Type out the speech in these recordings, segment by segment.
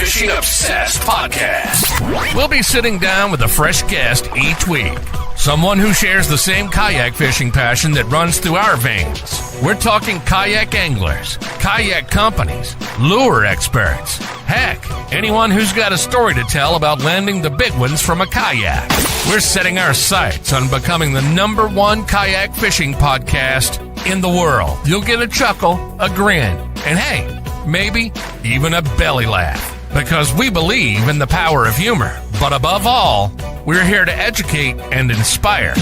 Fishing Obsessed Podcast. We'll be sitting down with a fresh guest each week. Someone who shares the same kayak fishing passion that runs through our veins. We're talking kayak anglers, kayak companies, lure experts. Heck, anyone who's got a story to tell about landing the big ones from a kayak. We're setting our sights on becoming the #1 kayak fishing podcast in the world. You'll get a chuckle, a grin, and hey, maybe even a belly laugh. Because we believe in the power of humor. But above all, we're here to educate and inspire.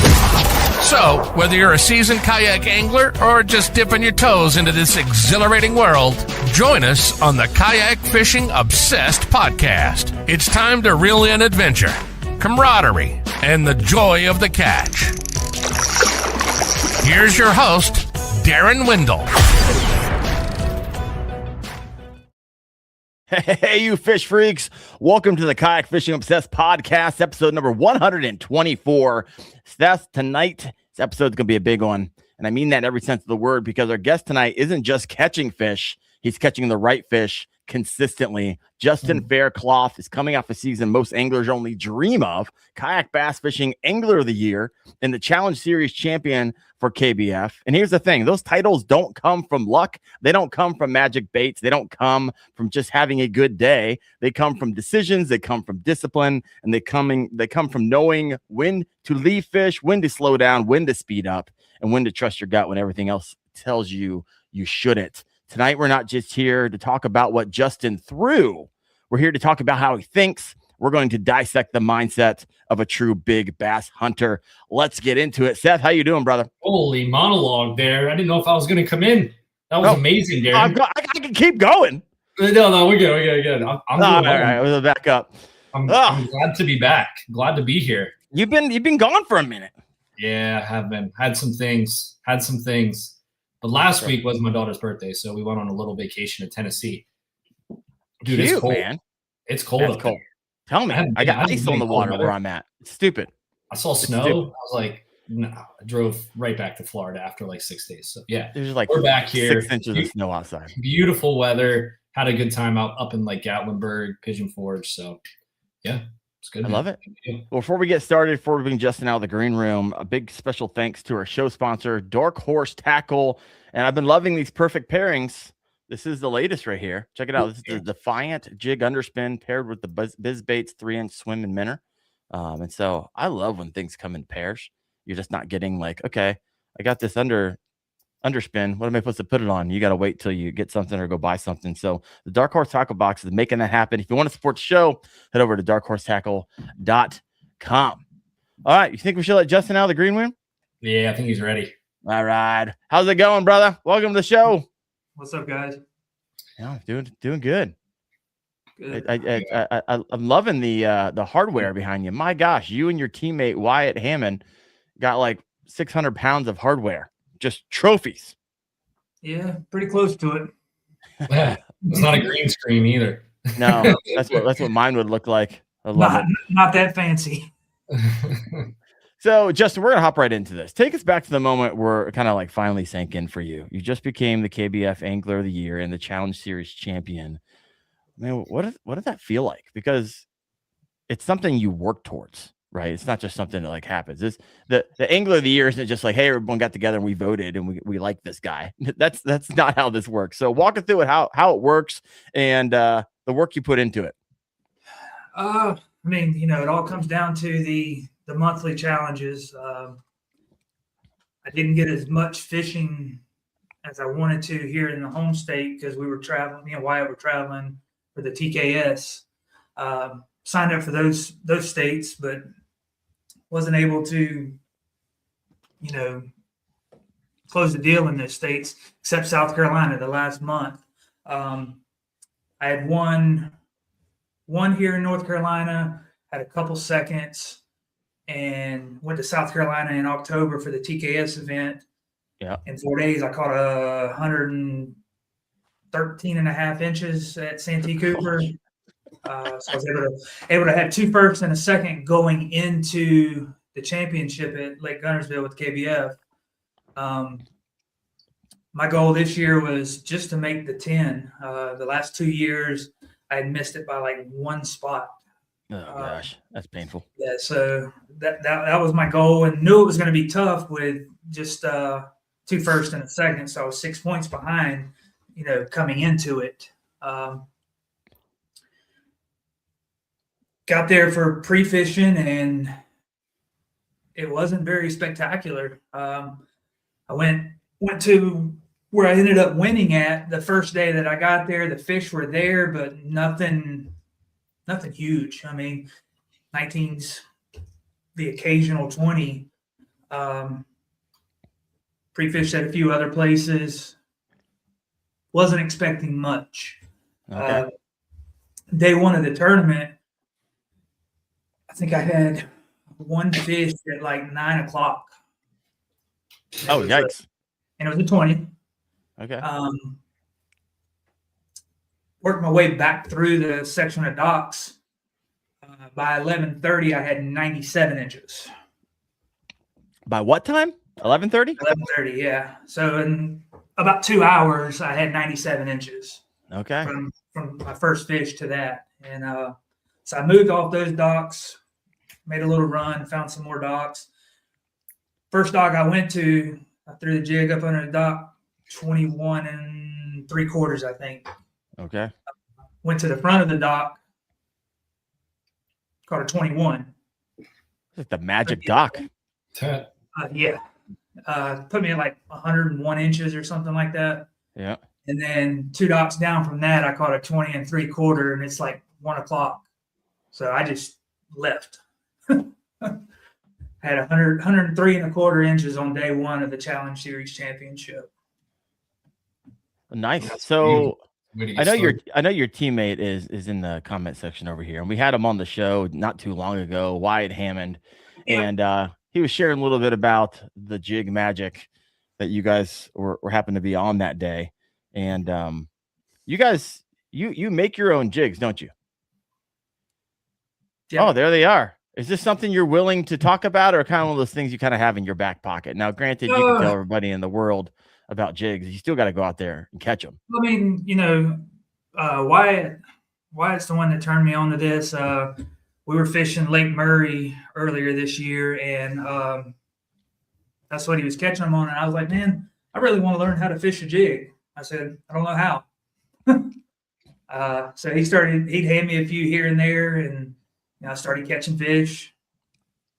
So, whether you're a seasoned kayak angler or just dipping your toes into this exhilarating world, join us on the Kayak Fishing Obsessed Podcast. It's time to reel in adventure, camaraderie, and the joy of the catch. Here's your host, Darren Windle. Hey, you fish freaks. Welcome to the Kayak Fishing Obsessed Podcast, episode number 124. Seth, tonight's episode is going to be a big one. And I mean that in every sense of the word, because our guest tonight isn't just catching fish. He's catching the right fish consistently. Justin Faircloth is coming off a season most anglers only dream of. Kayak Bass Fishing Angler of the Year and the Challenge Series champion for KBF. And here's the thing. Those titles don't come from luck. They don't come from magic baits. They don't come from just having a good day. They come from decisions. They come from discipline. And they come from knowing when to leave fish, when to slow down, when to speed up, and when to trust your gut when everything else tells you you shouldn't. Tonight, we're not just here to talk about what Justin threw. We're here to talk about how he thinks. We're going to dissect the mindset of a true big bass hunter. Let's get into it. Seth, how you doing, brother? Holy monologue there. I didn't know if I was going to come in. That was amazing, Darren. I can keep going. No, we're good. I'm all right, we'll back up. I'm glad to be back. Glad to be here. You've been gone for a minute. Yeah, I have been. Had some things. But last week was my daughter's birthday, so we went on a little vacation to Tennessee. Dude, it's cold. Man. It's cold up there. Tell me. I got ice on the water where I'm at. It's stupid. I saw snow. I was like, no. I drove right back to Florida after like 6 days. So, yeah. There's like we're back here. 6 inches of snow outside. Beautiful weather. Had a good time up in like Gatlinburg, Pigeon Forge. So, yeah. It's good. I love it. Well, before we get started, before we bring Justin out of the green room, a big special thanks to our show sponsor, Dark Horse Tackle. And I've been loving these perfect pairings. This is the latest right here. Check it out. This is the Defiant Jig Underspin paired with the BizBaits 3-inch swim and minnow. And so I love when things come in pairs. You're just not getting like, okay, I got this underspin. What am I supposed to put it on? You got to wait till you get something or go buy something. So the Dark Horse Tackle box is making that happen. If you want to support the show, head over to darkhorsetackle.com. All right. You think we should let Justin out of the green room? Yeah, I think he's ready. All right. How's it going, brother? Welcome to the show. What's up, guys? Yeah, doing good. Good. I'm loving the hardware behind you. My gosh, you and your teammate Wyatt Hammond got like 600 pounds of hardware. Just trophies. Yeah, pretty close to it. It's not a green screen either. No, that's what mine would look like. I love it. Not that fancy. So, Justin, we're gonna hop right into this. Take us back to the moment where it kind of like finally sank in for you. You just became the KBF Angler of the Year and the Challenge Series champion. Man, what did that feel like? Because it's something you work towards. Right. It's not just something that like happens. It's the Angler of the Year isn't just like, hey, everyone got together and we voted and we like this guy. That's not how this works. So walk us through it, how it works and the work you put into it. I mean, it all comes down to the monthly challenges. I didn't get as much fishing as I wanted to here in the home state because we were traveling, me and Wyatt were traveling for the TKS. Signed up for those states, but wasn't able to, close the deal in those states, except South Carolina the last month. I had one here in North Carolina, had a couple seconds, and went to South Carolina in October for the TKS event. Yeah. In 4 days, I caught 113 and a half inches at Santee Cooper. So I was able to have 2 firsts and a second going into the championship at Lake Gunnersville with KBF. My goal this year was just to make the 10. The last 2 years, I had missed it by like one spot. Oh gosh, that's painful. Yeah, so that was my goal, and knew it was going to be tough with just 2 firsts and a second. So I was 6 points behind, coming into it. Got there for pre-fishing, and it wasn't very spectacular. I went to where I ended up winning at the first day that I got there. The fish were there, but nothing huge. I mean, 19's the occasional 20. Pre-fished at a few other places. Wasn't expecting much. Okay. Day one of the tournament, I think I had one fish at like 9 o'clock. Oh, yikes. And it was a 20. Okay. Worked my way back through the section of docks. By 11:30, I had 97 inches. By what time? 11:30? 11:30, yeah. So in about 2 hours, I had 97 inches. Okay. From my first fish to that. And so I moved off those docks, made a little run, found some more docks. First dock I went to, I threw the jig up under the dock, 21 3/4, I think. Okay. Went to the front of the dock, caught a 21. It's the magic dock. Yeah. Put me at like 101 inches or something like that. Yeah. And then 2 docks down from that, I caught a 20 3/4, and it's like 1 o'clock. So I just left. Had 103 1/4 inches on day one of the Challenge Series Championship. Nice. So I know your teammate is in the comment section over here, and we had him on the show not too long ago, Wyatt Hammond, and he was sharing a little bit about the jig magic that you guys were happened to be on that day. And you guys, you make your own jigs, don't you? Yeah. Oh, there they are. Is this something you're willing to talk about, or kind of one of those things you kind of have in your back pocket? Now, granted, you can tell everybody in the world about jigs. You still got to go out there and catch them. I mean, Wyatt's the one that turned me on to this. We were fishing Lake Murray earlier this year, and that's what he was catching them on. And I was like, man, I really want to learn how to fish a jig. I said, I don't know how. So he'd hand me a few here and there, and I started catching fish.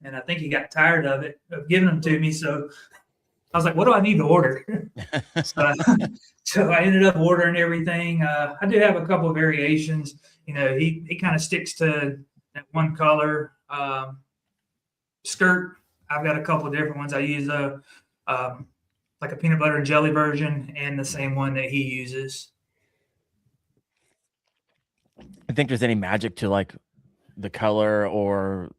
And I think he got tired of giving them to me. So I was like, what do I need to order? So I ended up ordering everything. I do have a couple of variations. He kind of sticks to that one color. Skirt, I've got a couple of different ones. I use like a peanut butter and jelly version, and the same one that he uses. I think there's any magic to like the color or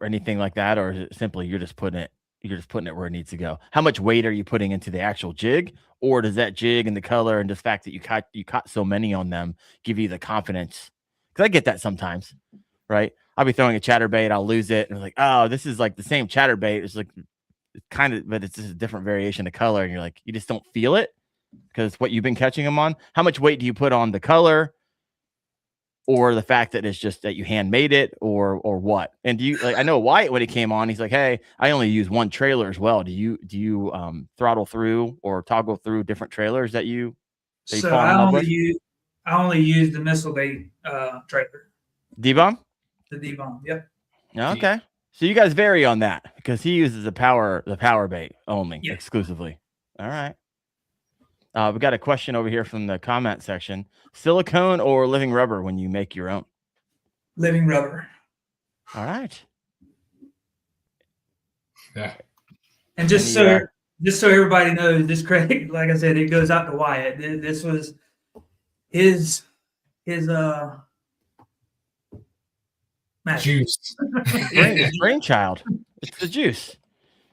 anything like that, or is it simply you're just putting it where it needs to go? How much weight are you putting into the actual jig, or does that jig and the color and the fact that you caught so many on them give you the confidence? Because I get that sometimes, right? I'll be throwing a chatterbait, I'll lose it, and I'm like, oh, this is like the same chatterbait. It's like kind of, but it's just a different variation of color, and you're like, you just don't feel it because what you've been catching them on. How much weight do you put on the color, or the fact that it's just that you handmade it, or what? And do you like? I know Wyatt, when he came on, he's like, hey, I only use one trailer as well. Do you throttle through or toggle through different trailers that you? So I only use the missile bait trailer. D-bomb. The D-bomb. Yep. Okay. So you guys vary on that because he uses the power bait only, exclusively. All right. We got a question over here from the comment section: silicone or living rubber when you make your own? Living rubber. All right. Yeah. And just so everybody knows, this credit, like I said, it goes out to Wyatt. This was his juice. brainchild. It's the juice.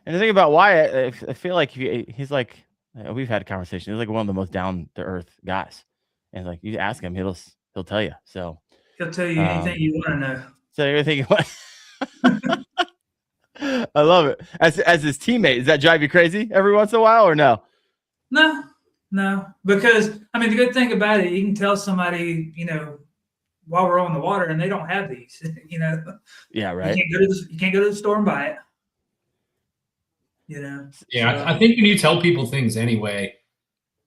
And the thing about Wyatt, I feel like he's like, we've had a conversation. He's like one of the most down to earth guys, and like you ask him, he'll tell you. So he'll tell you anything you want to know. So everything you want. I love it. As his teammate, does that drive you crazy every once in a while, or no? No, because I mean the good thing about it, you can tell somebody, while we're on the water, and they don't have these. Yeah, right. You can't go to the store and buy it. Yeah, I think when you tell people things anyway,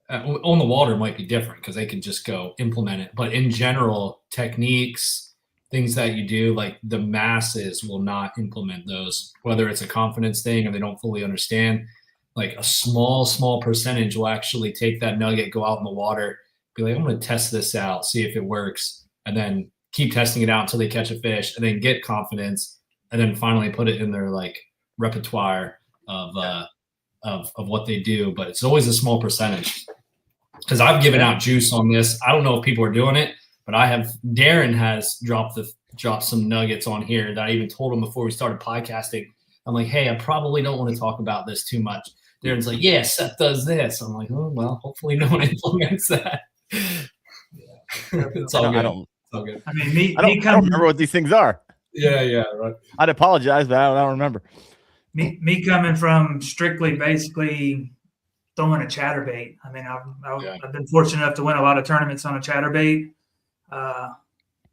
on the water might be different because they can just go implement it. But in general, techniques, things that you do, like the masses will not implement those, whether it's a confidence thing or they don't fully understand. Like a small percentage will actually take that nugget, go out in the water, be like, I'm going to test this out, see if it works, and then keep testing it out until they catch a fish, and then get confidence, and then finally put it in their like repertoire of what they do. But it's always a small percentage. Because I've given out juice on this. I don't know if people are doing it, but Darren has dropped some nuggets on here that I even told him before we started podcasting. I'm like, hey, I probably don't want to talk about this too much. Darren's like, yeah, Seth does this. I'm like, oh, well, hopefully no one implements that. It's all good. It's all good. I mean, I don't remember what these things are. Yeah, right. I'd apologize, but I don't remember. Me coming from strictly basically throwing a chatterbait. I mean, I've been fortunate enough to win a lot of tournaments on a chatterbait,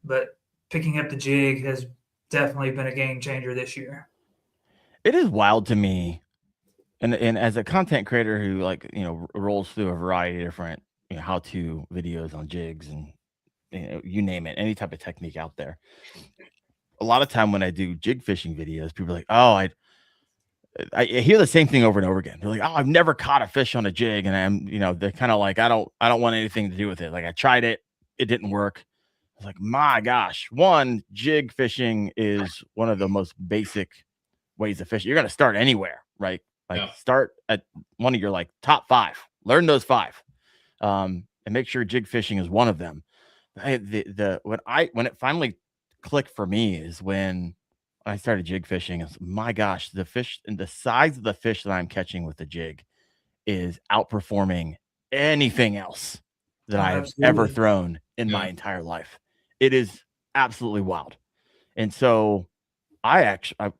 but picking up the jig has definitely been a game changer this year. It is wild to me, and as a content creator who rolls through a variety of different how-to videos on jigs and you name it, any type of technique out there. A lot of time when I do jig fishing videos, people are like, oh, I hear the same thing over and over again. They're like, oh, I've never caught a fish on a jig. And they're kind of like, I don't want anything to do with it. Like I tried it. It didn't work. I was like, my gosh, jig fishing is one of the most basic ways to fish. You're going to start anywhere, right? Start at one of your top 5, learn those 5, and make sure jig fishing is one of them. When it finally clicked for me is when I started jig fishing. My gosh, the fish and the size of the fish that I'm catching with the jig is outperforming anything else that I have ever thrown in my entire life. It is absolutely wild. And so I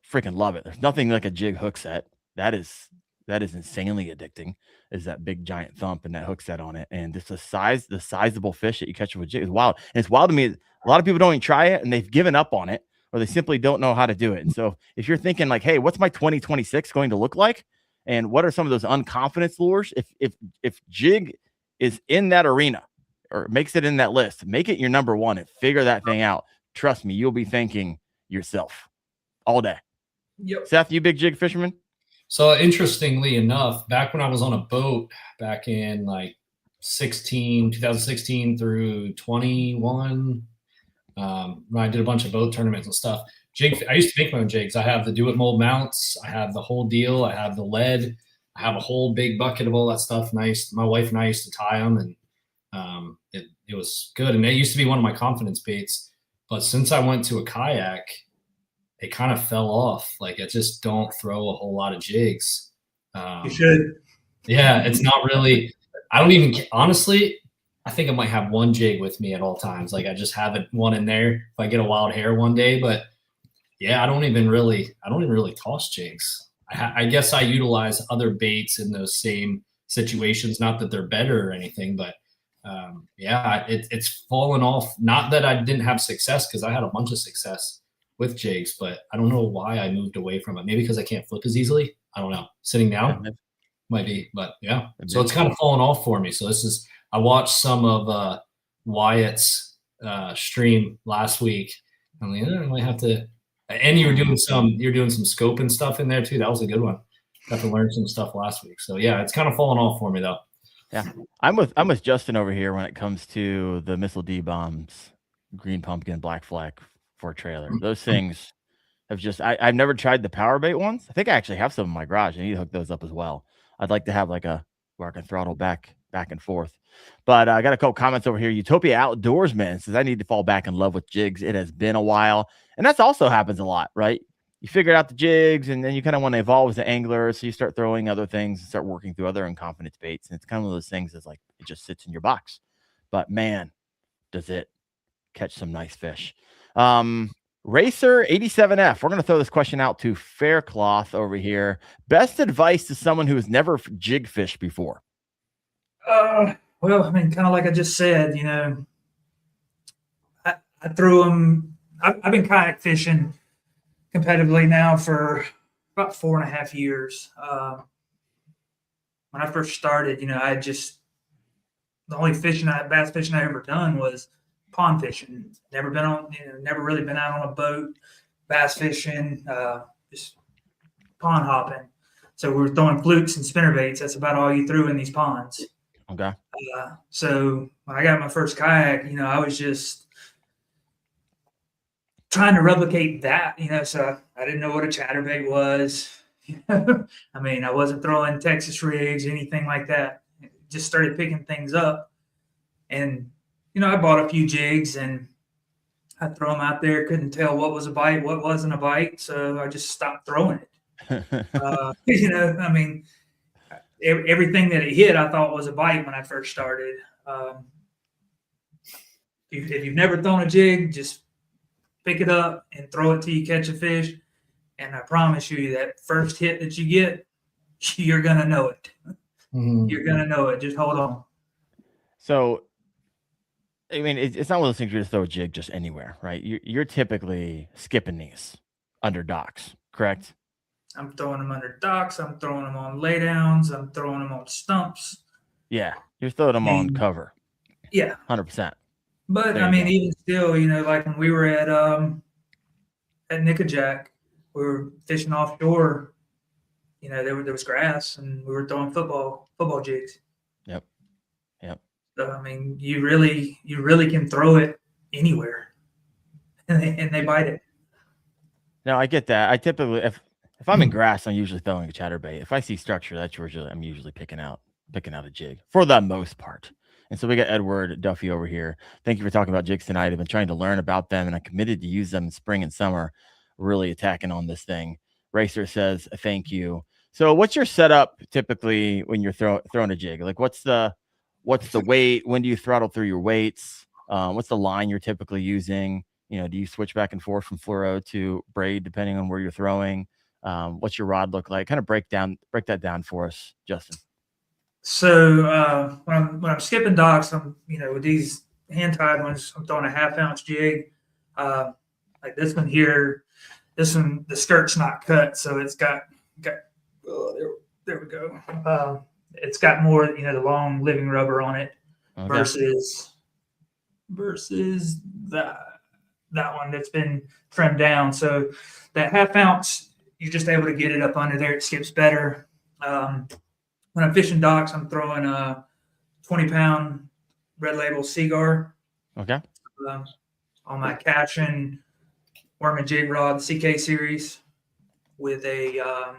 freaking love it. There's nothing like a jig hook set. That is insanely addicting, is that big giant thump and that hook set on it. And just the sizable fish that you catch with a jig is wild. And it's wild to me. A lot of people don't even try it and they've given up on it, or they simply don't know how to do it. And so if you're thinking like, hey, what's my 2026 going to look like? And what are some of those unconfidence lures? If jig is in that arena or makes it in that list, make it your number 1 and figure that thing out. Trust me, you'll be thanking yourself all day. Yep. Seth, you big jig fisherman? So interestingly enough, back when I was on a boat back in 2016 through 21, when I did a bunch of boat tournaments and stuff, I used to make my own jigs. I have the do it mold mounts. I have the whole deal. I have the lead. I have a whole big bucket of all that stuff. Nice. My wife and I used to tie them, and it was good. And it used to be one of my confidence baits. But since I went to a kayak, it kind of fell off. Like I just don't throw a whole lot of jigs. You should. Yeah, it's not really. I don't even honestly. I think I might have one jig with me at all times. Like I just have one in there if I get a wild hair one day. But yeah, I don't even really toss jigs. I guess I utilize other baits in those same situations. Not that they're better or anything, but it's fallen off. Not that I didn't have success, because I had a bunch of success with jigs, but I don't know why I moved away from it. Maybe because I can't flip as easily. I don't know. Sitting down might be, but yeah. So it's kind of fallen off for me. So I watched some of Wyatt's stream last week. I'm like, I might have to. And you're doing some scope and stuff in there too. That was a good one. Got to learn some stuff last week. So yeah, it's kind of fallen off for me though. Yeah, I'm with Justin over here when it comes to the Missile D bombs, green pumpkin, black flag for a trailer. Those things have I've never tried the power bait ones. I think I actually have some in my garage. I need to hook those up as well. I'd like to have where I can throttle back and forth. But I got a couple comments over here. Utopia Outdoorsman says, I need to fall back in love with jigs. It has been a while. And that's also happens a lot, right? You figure out the jigs, and then you kind of want to evolve as an angler. So you start throwing other things and start working through other unconfidence baits. And it's kind of one of those things that's like, it just sits in your box. But man, does it catch some nice fish. Racer 87F. We're going to throw this question out to Faircloth over here. Best advice to someone who has never jig fished before? Well, I mean, kind of like I just said, I I threw them. I've been kayak fishing competitively now for about 4.5 years. When I first started, the only bass fishing I ever done was pond fishing. Never been on, never really been out on a boat, bass fishing, just pond hopping. So we were throwing flukes and spinnerbaits. That's about all you threw in these ponds. Okay. So when I got my first kayak, I was just trying to replicate that, so I didn't know what a chatterbait was. I mean, I wasn't throwing Texas rigs, anything like that. Just started picking things up. And, I bought a few jigs and I throw them out there. Couldn't tell what was a bite, what wasn't a bite. So I just stopped throwing it. I mean, everything that it hit, I thought was a bite when I first started. If you've never thrown a jig, just pick it up and throw it till you catch a fish. And I promise you that first hit that you get, you're going to know it. Mm-hmm. You're going to know it. Just hold on. So, I mean, it's not one of those things you just throw a jig just anywhere, right? You're typically skipping these under docks, correct? I'm throwing them under docks. I'm throwing them on laydowns. I'm throwing them on stumps. Yeah, you're throwing them on cover. Yeah. 100%. But, I mean, even still, like when we were at Nickajack, we were fishing offshore, there was grass and we were throwing football jigs. Yep. So, I mean, you really can throw it anywhere and they bite it. No, I get that. I typically, if I'm in grass, I'm usually throwing a chatterbait. If I see structure, that's where I'm usually picking out a jig for the most part. And so we got Edward Duffy over here. Thank you for talking about jigs tonight. I've been trying to learn about them and I committed to use them in spring and summer. Really attacking on this thing. Racer says thank you. So what's your setup typically when you're throwing a jig? Like what's the weight? When do you throttle through your weights? What's the line you're typically using? Do you switch back and forth from fluoro to braid depending on where you're throwing? What's your rod look like? Kind of break that down for us, Justin. So when I'm skipping docks, I'm with these hand tied ones, I'm throwing a 1/2 ounce jig. Like this one here, the skirt's not cut, so it's got oh, there we go. It's got more, the long living rubber on it versus that one that's been trimmed down. So that 1/2 ounce, you're just able to get it up under there. It skips better. When I'm fishing docks, I'm throwing a 20-pound Red Label Seaguar. Okay. On my Cashin worm and jig rod, CK series, with a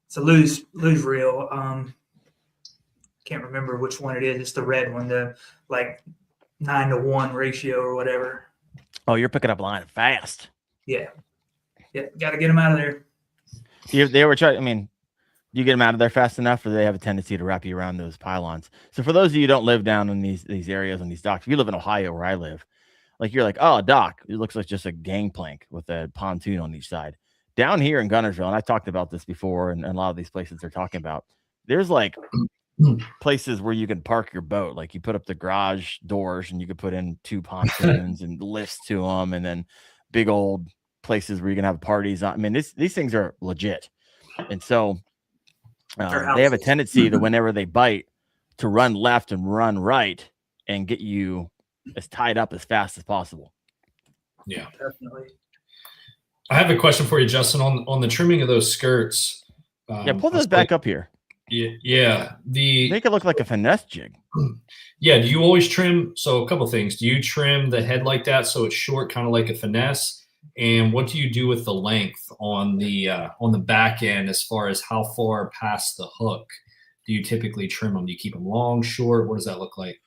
it's a lose reel. Can't remember which one it is. It's the red one, the like 9-to-1 ratio or whatever. Oh, you're picking up line fast. Yeah, got to get them out of there. They ever try? I mean, do you get them out of there fast enough, or do they have a tendency to wrap you around those pylons? So for those of you who don't live down in these areas on these docks, if you live in Ohio where I live, like you're like, oh, a dock, it looks like just a gangplank with a pontoon on each side. Down here in Gunnersville, and I talked about this before, and a lot of these places they're talking about, there's like places where you can park your boat. Like you put up the garage doors and you could put in 2 pontoons and lifts to them, and then big old places where you can have parties on. I mean, these things are legit. And so they have a tendency to, whenever they bite, to run left and run right and get you as tied up as fast as possible. Yeah, definitely. I have a question for you, Justin, on the trimming of those skirts. Pull those back up here. Yeah. Make it look like a finesse jig. Yeah. Do you always trim? So a couple of things. Do you trim the head like that so it's short, kind of like a finesse? And what do you do with the length on the back end as far as how far past the hook do you typically trim them? Do you keep them long, short? What does that look like?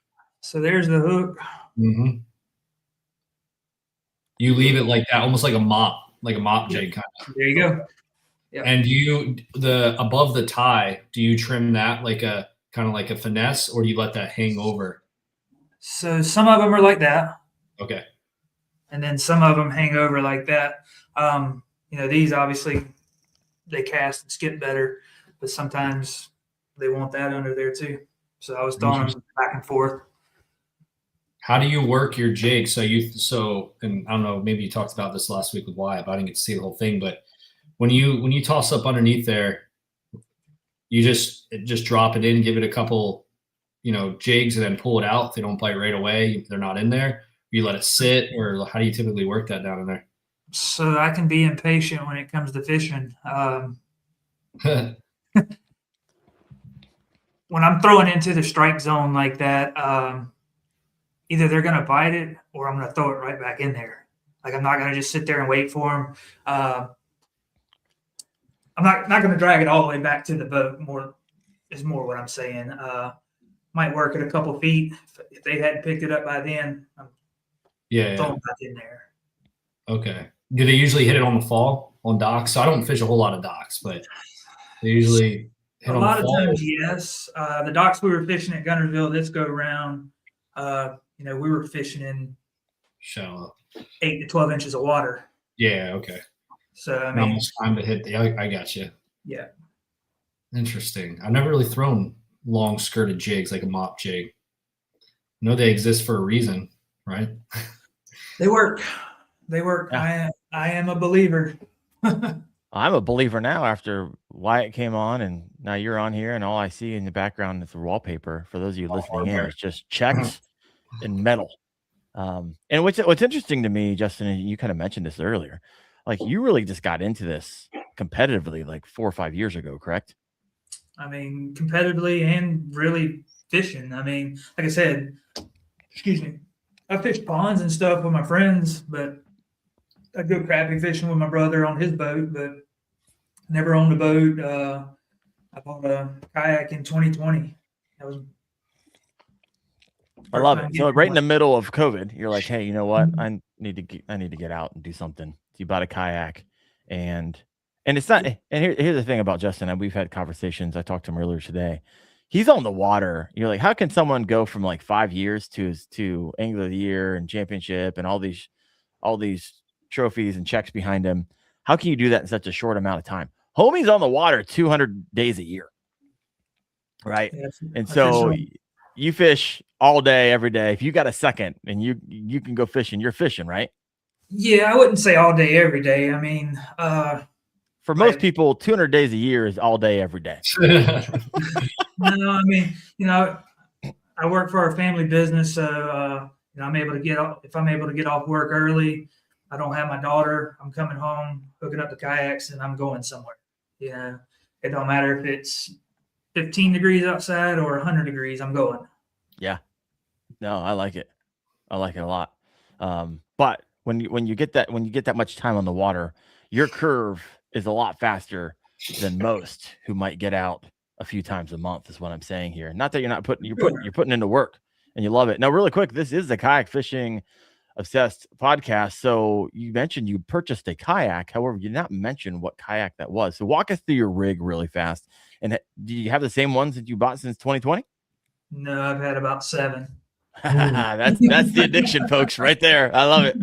So there's the hook. Mm-hmm. You leave it like that, almost like a mop jig kind of. There you go. Yeah. And do you above the tie, do you trim that like a kind of like a finesse, or do you let that hang over? So some of them are like that. Okay. And then some of them hang over like that. These obviously they cast and skip better, but sometimes they want that under there too. So I was throwing them back and forth. How do you work your jig? And I don't know, maybe you talked about this last week with Wyatt, but I didn't get to see the whole thing. But when you toss up underneath there, you just drop it in, give it a couple, jigs, and then pull it out. If they don't bite right away, they're not in there. You let it sit, or how do you typically work that down in there? So I can be impatient when it comes to fishing. When I'm throwing into the strike zone like that, either they're going to bite it or I'm going to throw it right back in there. Like, I'm not going to just sit there and wait for them. I'm not going to drag it all the way back to the boat. More what I'm saying. Might work at a couple feet. If they hadn't picked it up by then, I'm throwing back in there. Okay. Do they usually hit it on the fall on docks? So I don't fish a whole lot of docks, but they usually hit a on lot the of fall. times, yes. The docks we were fishing at Gunnersville this go round, we were fishing in shallow 8 to 12 inches of water. Yeah. Okay. So I Not mean, much time to hit I got you. Yeah. Interesting. I've never really thrown long skirted jigs like a mop jig. I know they exist for a reason, right? They work. Yeah. I am a believer. I'm a believer now after Wyatt came on, and now you're on here, and all I see in the background is the wallpaper. For those of you listening in, it's just checks and metal. And what's interesting to me, Justin, and you kind of mentioned this earlier, like you really just got into this competitively like 4 or 5 years ago, correct? I mean, competitively and really fishing. I mean, like I said, I fished ponds and stuff with my friends, but I go crappie fishing with my brother on his boat, but never owned a boat. I bought a kayak in 2020. That was I love it. So right in the middle of COVID, you're like, hey, you know what? I need to get out and do something. So you bought a kayak, and it's not. And here's the thing about Justin. And we've had conversations. I talked to him earlier today. He's on the water. You're like, how can someone go from like 5 years to Angler of the Year and championship and all these trophies and checks behind him? How can you do that in such a short amount of time? Homie's on the water 200 days a year, right? Yes, and so you fish all day, every day. If you got a second and you can go fishing, you're fishing, right? Yeah, I wouldn't say all day, every day. I mean, for most people, 200 days a year is all day, every day. No, I mean, I work for our family business, so I'm able to get off. If I'm able to get off work early, I don't have my daughter. I'm coming home, hooking up the kayaks, and I'm going somewhere. It don't matter if it's 15 degrees outside or 100 degrees. I'm going. Yeah. No, I like it. I like it a lot. But when you get that much time on the water, your curve is a lot faster than most who might get out a few times a month, is what I'm saying here. Not that you're putting into work and you love it. Now, really quick, this is the Kayak Fishing Obsessed podcast. So you mentioned you purchased a kayak. However, you did not mention what kayak that was. So walk us through your rig really fast. And do you have the same ones that you bought since 2020? No, I've had about 7. That's the addiction, folks, right there. I love it.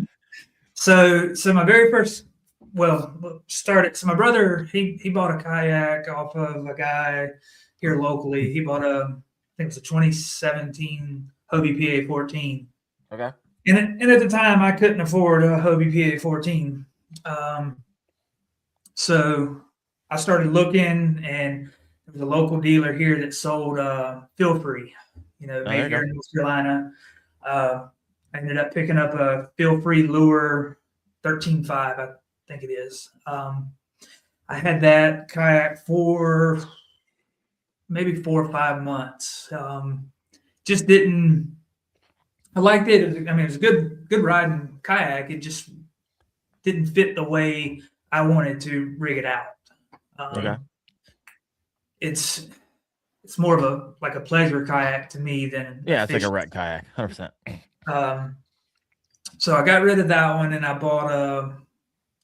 So my very first, so my brother, he bought a kayak off of a guy here locally. He bought I think it was a 2017 Hobie PA 14. Okay. And at the time, I couldn't afford a Hobie PA 14. So I started looking, and there was a local dealer here that sold Feel Free, made here in North Carolina. I ended up picking up a Feel Free lure 13.5, I think it is. I had that kayak for maybe 4 or 5 months. Just didn't. I liked it. It was a good riding kayak. It just didn't fit the way I wanted to rig it out. Okay. It's more of a pleasure kayak to me than it's like a wreck kayak, 100%. So I got rid of that one and I bought a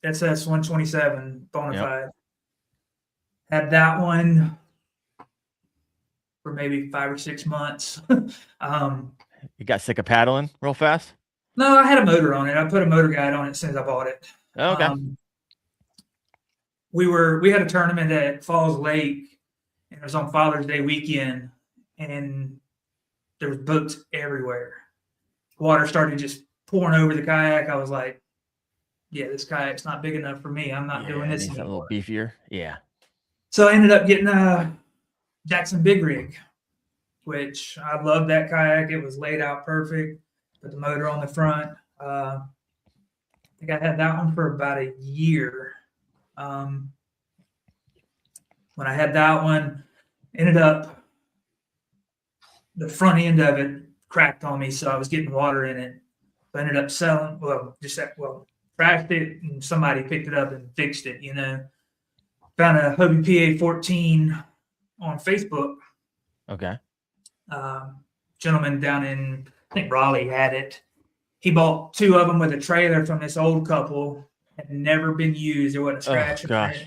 SS 127 Bonafide. Yep. Had that one for maybe 5 or 6 months. You got sick of paddling real fast? No, I had a motor on it. I put a motor guide on it since I bought it. Okay. We had a tournament at Falls Lake, and it was on Father's Day weekend, and there was boats everywhere. water started just pouring over the kayak, I was like, yeah, this kayak's not big enough for me. I'm not doing this Needs a little anymore. beefier. Yeah. So I ended up getting a Jackson Big Rig, which I loved that kayak. It was laid out perfect, put the motor on the front. I think I had that one for about a year. When I had that one, ended up the front end of it cracked on me, so I was getting water in it. I ended up selling, crashed it, and somebody picked it up and fixed it. Found a Hobie PA 14 on Facebook. Okay. Gentleman down in, I think Raleigh had it. He bought 2 of them with a trailer from this old couple. Had never been used. There wasn't a scratch. Oh gosh,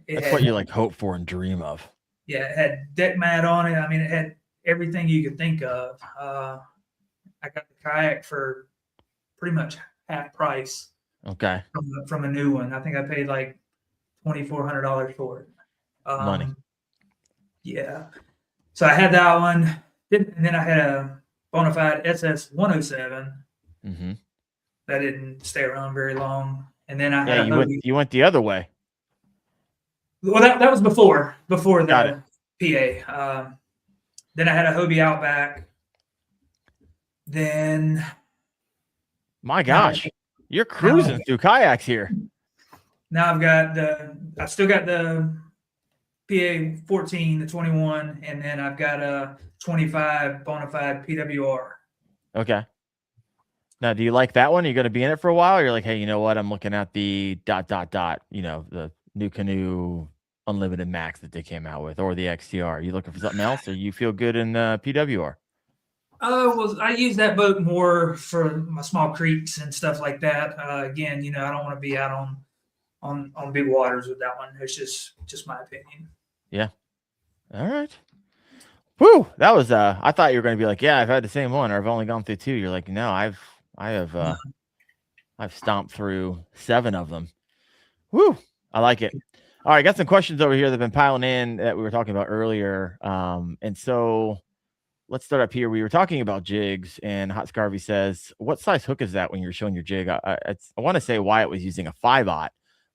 that's had, what you like hope for and dream of. Yeah, it had deck mat on it. I mean, it had everything you could think of. I got the kayak for pretty much half price. Okay. From a new one. I think I paid like $2,400 for it. Money. Yeah. So I had that one, and then I had a Bonafide SS 107. Mm-hmm. That didn't stay around very long. And then I had you went the other way. Well, that was before the Got PA. Then I had a Hobie Outback. Then, my gosh, you're cruising through kayaks here. Now I still got the PA 14, the 21, and then I've got a 25 Bonafide PWR. Okay. Now, do you like that one? Are you going to be in it for a while? Or you're like, hey, you know what? I'm looking at the ... the new Canoe Unlimited Max that they came out with, or the XTR. Are you looking for something else, or you feel good in PWR? I use that boat more for my small creeks and stuff like that. Again, I don't want to be out on big waters with that one. It's just my opinion. Yeah. All right. Woo! That was I thought you were going to be like, yeah, I've had the same one, or I've only gone through 2. You're like, no, I've stomped through 7 of them. Woo! I like it. All right, got some questions over here that have been piling in that we were talking about earlier. And so let's start up here. We were talking about jigs, and Hot Scarvy says, what size hook is that when you're showing your jig? I want to say Wyatt was using a 5/0.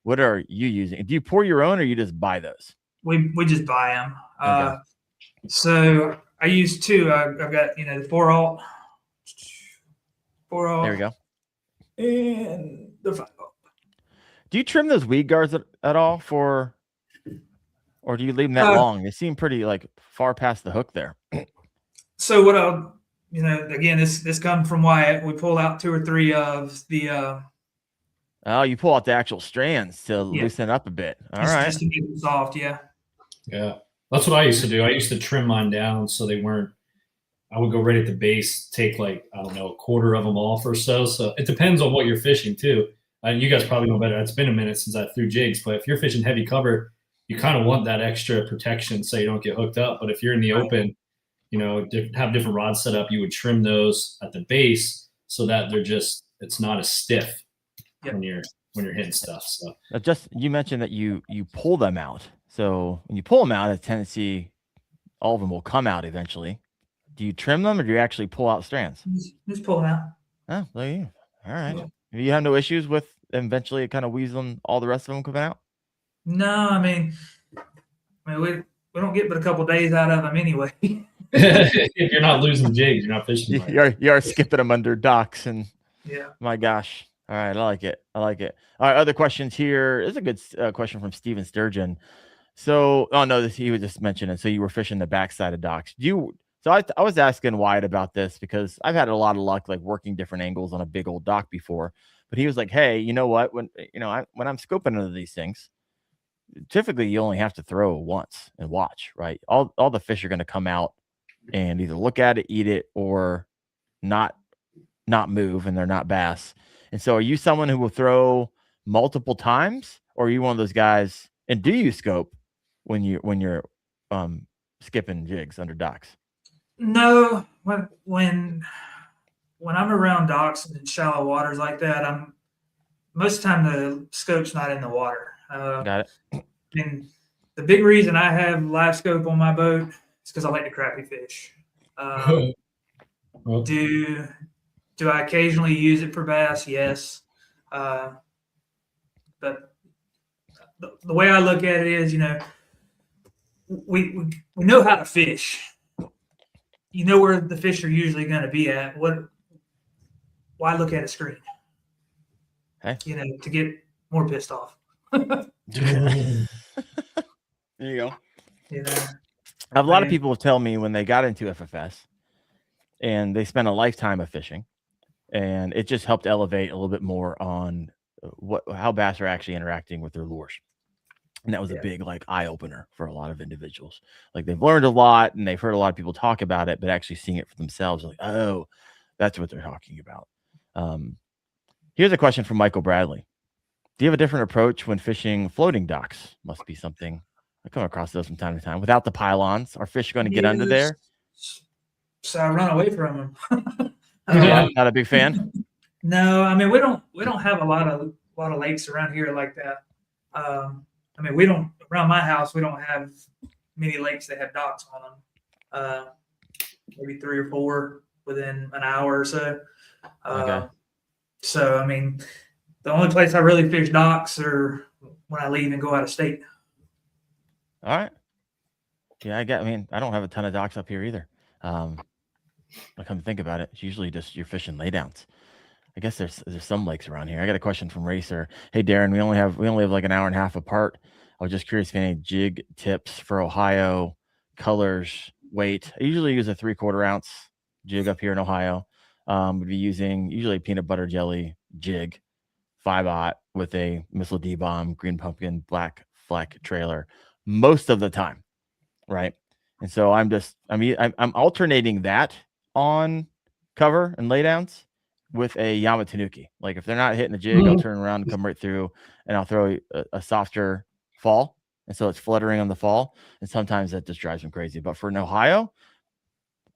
What are you using? Do you pour your own, or you just buy those? We just buy them. Okay. So I use 2. I've got the 4/0. There we go. And the 5/0. Do you trim those weed guards at all or do you leave them that long? They seem pretty like far past the hook there. So what I'll, again, this comes from Wyatt. We pull out 2 or 3 of the. Oh, you pull out the actual strands to loosen it up a bit. All right. Just to make it soft, yeah. Yeah, that's what I used to do. I used to trim mine down so they weren't. I would go right at the base, take like, I don't know, a quarter of them off or so. So it depends on what you're fishing too. And you guys probably know better. It's been a minute since I threw jigs, but if you're fishing heavy cover, you kind of want that extra protection so you don't get hooked up. But if you're in the open, have different rods set up, you would trim those at the base so that it's not as stiff when you're hitting stuff. So you mentioned that you pull them out. So when you pull them out, a tendency, all of them will come out eventually. Do you trim them, or do you actually pull out strands? Just pull them out. Oh, there you go. All right. Yeah. You have no issues with eventually kind of weaseling all the rest of them coming out? No, I mean we don't get but a couple days out of them anyway. If you're not losing jigs, you're not fishing. You are skipping them under docks, and yeah. My gosh. All right, I like it. All right, other questions here. This is a good question from Steven Sturgeon. So, he was just mentioning. So you were fishing the backside of docks. So I was asking Wyatt about this because I've had a lot of luck like working different angles on a big old dock before. But he was like, "Hey, you know what? When I'm scoping into these things, typically you only have to throw once and watch, right? All the fish are going to come out and either look at it, eat it, or not move, and they're not bass. And so, are you someone who will throw multiple times, or are you one of those guys? And do you scope when you're skipping jigs under docks? No, when I'm around docks and shallow waters like that, most of the time the scope's not in the water. Got it. And the big reason I have live scope on my boat is because I like to crappie fish. Do I occasionally use it for bass? Yes. But the way I look at it is, we know how to fish. You know where the fish are usually going to be at. Why look at a screen? Hey. To get more pissed off. There you go. A lot of people tell me when they got into FFS and they spent a lifetime of fishing, and it just helped elevate a little bit more on how bass are actually interacting with their lures. And that was a big eye opener for a lot of individuals. Like, they've learned a lot and they've heard a lot of people talk about it, but actually seeing it for themselves, like, oh, that's what they're talking about. Here's a question from Michael Bradley. Do you have a different approach when fishing floating docks? Must be something. I come across those from time to time. Without the pylons, are fish going to get under there? So I run away from them. Yeah, not a big fan. No, I mean, we don't have a lot of lakes around here like that. I mean, we don't, around my house, we don't have many lakes that have docks on them. Maybe 3 or 4 within an hour or so. Okay. So, I mean, the only place I really fish docks are when I leave and go out of state. All right. Yeah, I don't have a ton of docks up here either. I come to think about it, it's usually just you're fishing laydowns. I guess there's some lakes around here. I got a question from Racer. Hey, Darren, we only have like an hour and a half apart. I was just curious if any jig tips for Ohio, colors, weight. I usually use a 3/4 ounce jig up here in Ohio. Would be using usually peanut butter jelly jig, 5/0 with a Missile D-bomb, green pumpkin, black fleck trailer most of the time, right? And so I'm alternating that on cover and laydowns with a Yamatanuki. Like, if they're not hitting a jig, I'll turn around and come right through, and I'll throw a softer fall, and so it's fluttering on the fall. And sometimes that just drives them crazy. But for an Ohio,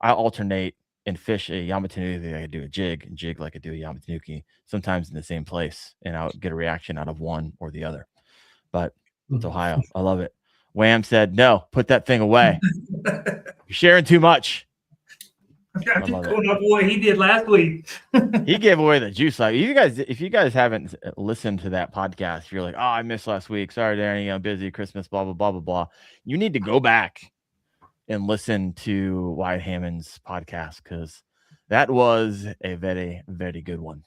I alternate and fish a Yamatanuki like I do a jig, and jig like I do a Yamatanuki, sometimes in the same place, and I'll get a reaction out of one or the other. But it's Ohio. I love it. Wham said, no, put that thing away. You're sharing too much. I'm just going up what he did last week. He gave away the juice. Like, if you guys haven't listened to that podcast, you're like, oh, I missed last week. Sorry, Darren, busy, Christmas, blah, blah, blah, blah, blah. You need to go back and listen to Wyatt Hammond's podcast, because that was a very, very good one.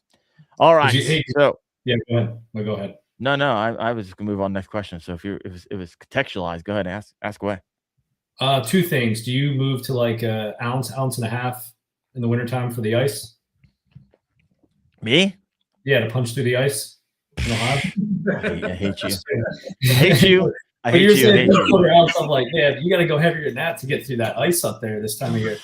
All right. Go ahead. No, go ahead. No, I was just gonna move on to the next question. So if it was contextualized, go ahead and ask away. 2 things. Do you move to like an ounce and a half in the wintertime for the ice? Me? Yeah, to punch through the ice in Ohio. I hate you. I hate you. I hate you. I hate you. Ounce, I'm like, man, you got to go heavier than that to get through that ice up there this time of year.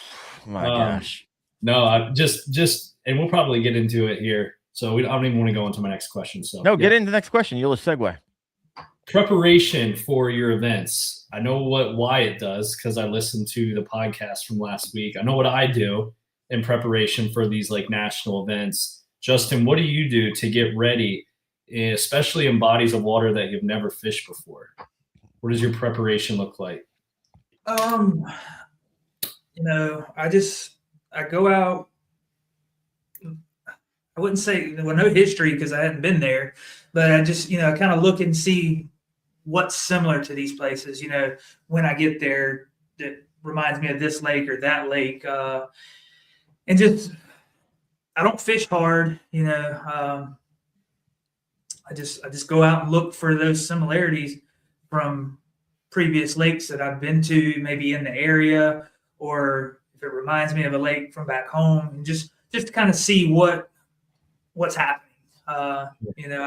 Oh my gosh. No, I just, and we'll probably get into it here. So I don't even want to go into my next question. So get into the next question. You'll segue. Preparation for your events. I know what Wyatt does because I listened to the podcast from last week. I know what I do in preparation for these like national events. Justin, what do you do to get ready, especially in bodies of water that you've never fished before? What does your preparation look like? I go out. I wouldn't say no history because I hadn't been there, but I just, kind of look and see what's similar to these places. When I get there, that reminds me of this lake or that lake, and just I don't fish hard. I just go out and look for those similarities from previous lakes that I've been to, maybe in the area, or if it reminds me of a lake from back home, and just to kind of see what's happening. I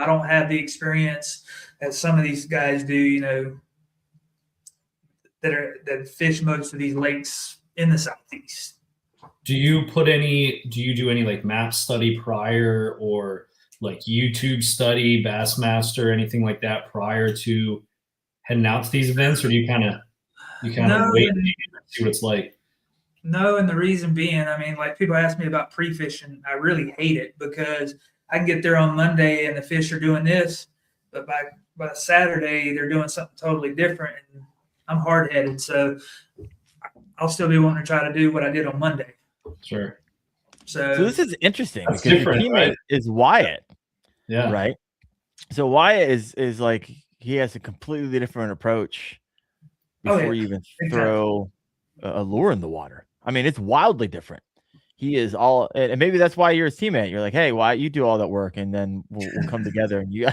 don't have the experience that some of these guys do, that fish most of these lakes in the Southeast. Do you do any like map study prior, or like YouTube study, Bassmaster, anything like that prior to heading out to these events, or do you kind of wait and see what it's like? No, and the reason being, like people ask me about pre-fishing, I really hate it because I can get there on Monday and the fish are doing this, but by Saturday they're doing something totally different, and I'm hard-headed, so I'll still be wanting to try to do what I did on Monday. Sure. So this is interesting That's because your different, teammate right? is Wyatt, Yeah. right? So Wyatt is like he has a completely different approach before you even Big time. throw a lure in the water. I mean, it's wildly different. He is all, and maybe that's why you're his teammate. You're like, hey, Wyatt, you do all that work, and then we'll come together and you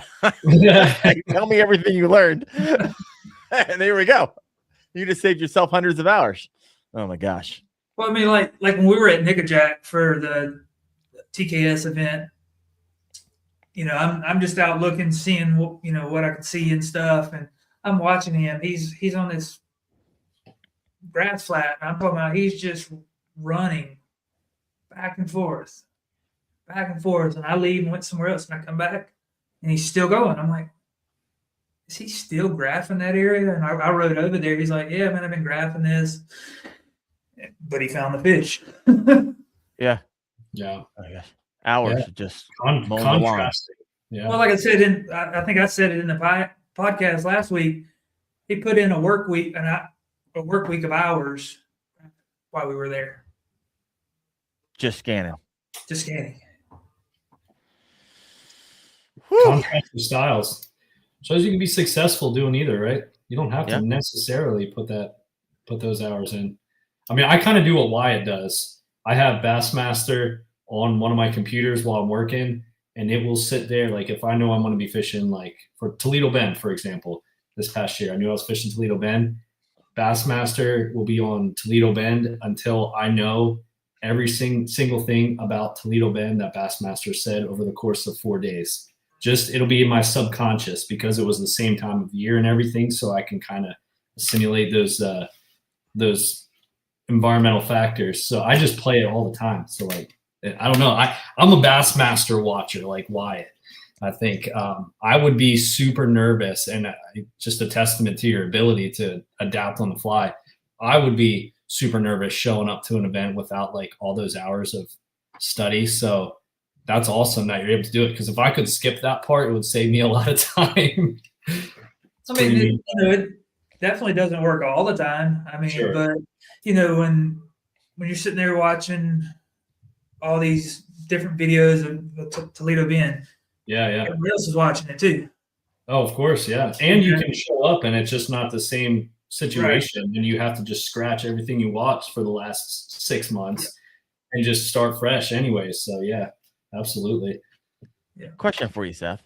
tell me everything you learned. And there we go. You just saved yourself hundreds of hours. Oh my gosh. Well, I mean, like when we were at Nickajack for the TKS event, I'm just out looking, seeing what I could see and stuff, and I'm watching him. He's on this grass flat, and I'm talking about he's just running back and forth, and I leave and went somewhere else, and I come back, and he's still going. I'm like, is he still graphing that area? And I rode over there. He's like, yeah, man, I've been graphing this, but he found the fish. Yeah. Yeah. Oh, gosh. Hours just mowing the lawn. Contrasting. Yeah. Well, like I said, I think I said it in the podcast last week. He put in a work week of hours while we were there. Just scanning. Contrasting styles. Shows you can be successful doing either, right? You don't have to necessarily put those hours in. I mean, I kind of do what Wyatt does. I have Bassmaster on one of my computers while I'm working, and it will sit there. Like if I know I'm going to be fishing, like for Toledo Bend, for example, this past year, I knew I was fishing Toledo Bend. Bassmaster will be on Toledo Bend until I know every single thing about Toledo Bend that Bassmaster said over the course of 4 days. It'll be in my subconscious because it was the same time of year and everything. So I can kind of simulate those environmental factors. So I just play it all the time. So like, I don't know. I'm a Bassmaster watcher like Wyatt. I think I would be super nervous, and just a testament to your ability to adapt on the fly. I would be super nervous showing up to an event without like all those hours of study. So that's awesome that you're able to do it. Because if I could skip that part, it would save me a lot of time. I mean, it definitely doesn't work all the time. I mean, Sure. But when you're sitting there watching all these different videos of Toledo Bend, everybody else is watching it too. Oh, of course, yeah. And you can show up, and it's just not the same situation, and you have to just scratch everything you watched for the last 6 months and just start fresh anyways. So yeah, absolutely. Yeah. Question for you, Seth.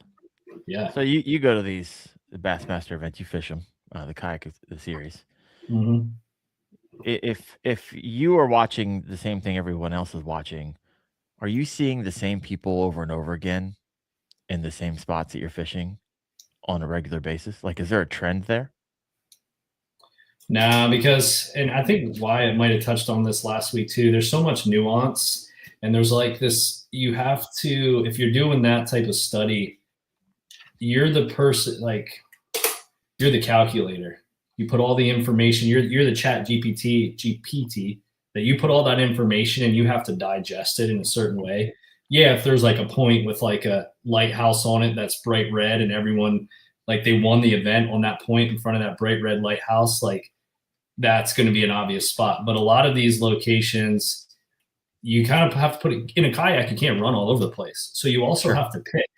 Yeah. So you go to the Bassmaster events, you fish them, the kayak the series. Mm-hmm. If you are watching the same thing everyone else is watching, are you seeing the same people over and over again in the same spots that you're fishing on a regular basis? Like, is there a trend there? No, and I think Wyatt might have touched on this last week too. There's so much nuance, and there's like this, you have to, if you're doing that type of study, you're the person, like you're the calculator. You put all the information, you're the chat GPT that you put all that information and you have to digest it in a certain way. Yeah, if there's like a point with like a lighthouse on it that's bright red and everyone, like they won the event on that point in front of that bright red lighthouse, like that's going to be an obvious spot. But a lot of these locations, you kind of have to put it in a kayak. You can't run all over the place. So you also have to pick,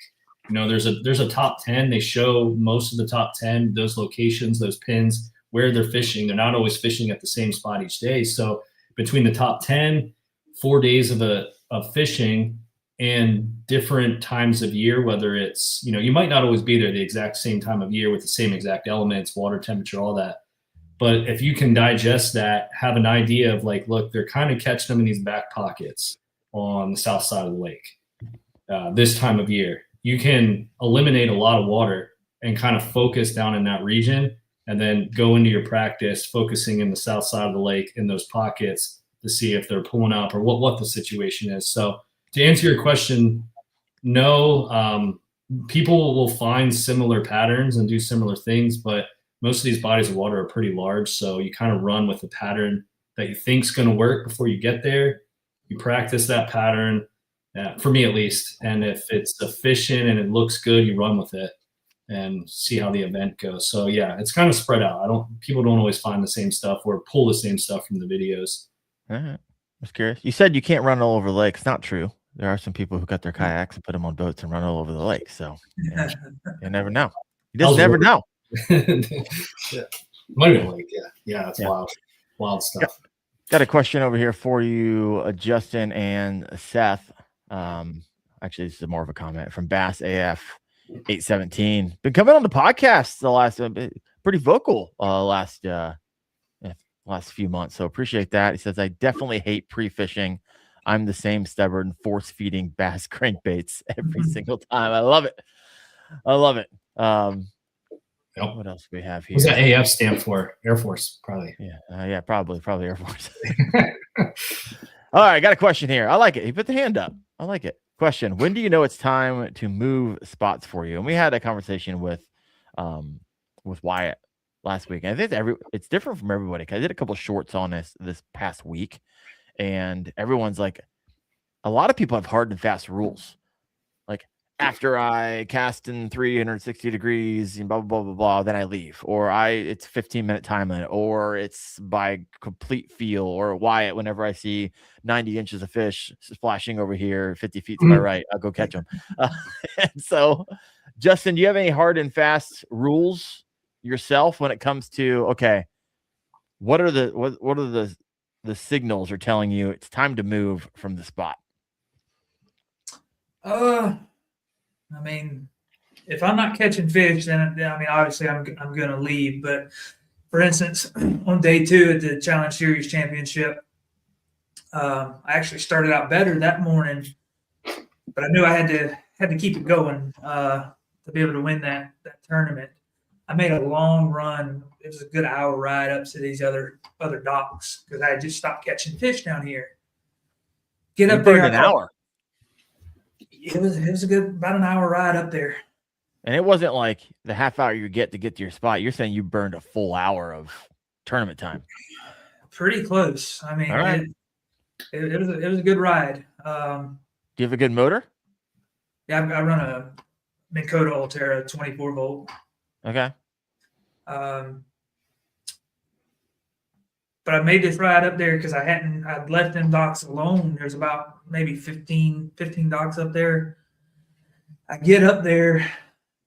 there's a top 10. They show most of the top 10, those locations, those pins, where they're fishing. They're not always fishing at the same spot each day. So between the top 10, 4 days of fishing and different times of year, whether it's, you might not always be there the exact same time of year with the same exact elements, water temperature, all that. But if you can digest that, have an idea of like, look, they're kind of catching them in these back pockets on the south side of the lake this time of year, you can eliminate a lot of water and kind of focus down in that region and then go into your practice focusing in the south side of the lake in those pockets to see if they're pulling up or what the situation is. So to answer your question, no, people will find similar patterns and do similar things, but most of these bodies of water are pretty large. So you kind of run with the pattern that you think is going to work before you get there. You practice that pattern, for me at least. And if it's efficient and it looks good, you run with it and see how the event goes. So yeah, it's kind of spread out. People don't always find the same stuff or pull the same stuff from the videos. Uh-huh. was curious. You said you can't run all over the lake. It's not true. There are some people who got their kayaks and put them on boats and run all over the lake. So you never know. You just never know. Yeah. Might be like, yeah, it's wild stuff. Got a question over here for you, Justin and Seth. Actually, this is more of a comment from Bass AF 817. Been coming on the podcast the last pretty vocal last few months. So appreciate that. He says, I definitely hate pre-fishing. I'm the same stubborn force feeding bass crankbaits every single time. I love it. Yep. What else do we have here? What's that AF stand for? Air Force, probably. Yeah, probably Air Force. All right, I got a question here. I like it. He put the hand up. I like it. Question: when do you know it's time to move spots for you? And we had a conversation with Wyatt last week. And I think it's different from everybody. I did a couple of shorts on this past week, and everyone's like, a lot of people have hard and fast rules. Like, after I cast in 360 degrees and blah, blah, blah, blah, blah, then I leave. Or it's 15-minute time limit, or it's by complete feel, or Wyatt, whenever I see 90 inches of fish splashing over here, 50 feet to my right, I'll go catch them. And so, Justin, do you have any hard and fast rules yourself when it comes to, okay, what are the signals are telling you it's time to move from the spot? I mean, if I'm not catching fish, then I mean, obviously I'm going to leave. But for instance, on day 2 at the Challenge Series Championship, I actually started out better that morning, but I knew I had to keep it going to be able to win that tournament. I made a long run. It was a good hour ride up to these other docks because I had just stopped catching fish down here. Get up there, an hour. It was a good about an hour ride up there. And it wasn't like the half hour you get to your spot. You're saying you burned a full hour of tournament time. Pretty close. I mean, all right. It was a good ride. Do you have a good motor? Yeah, I run a Minn Kota Ulterra 24 volt. Okay. But I made this ride up there because I'd left them docks alone. There's about maybe 15 docks up there. I get up there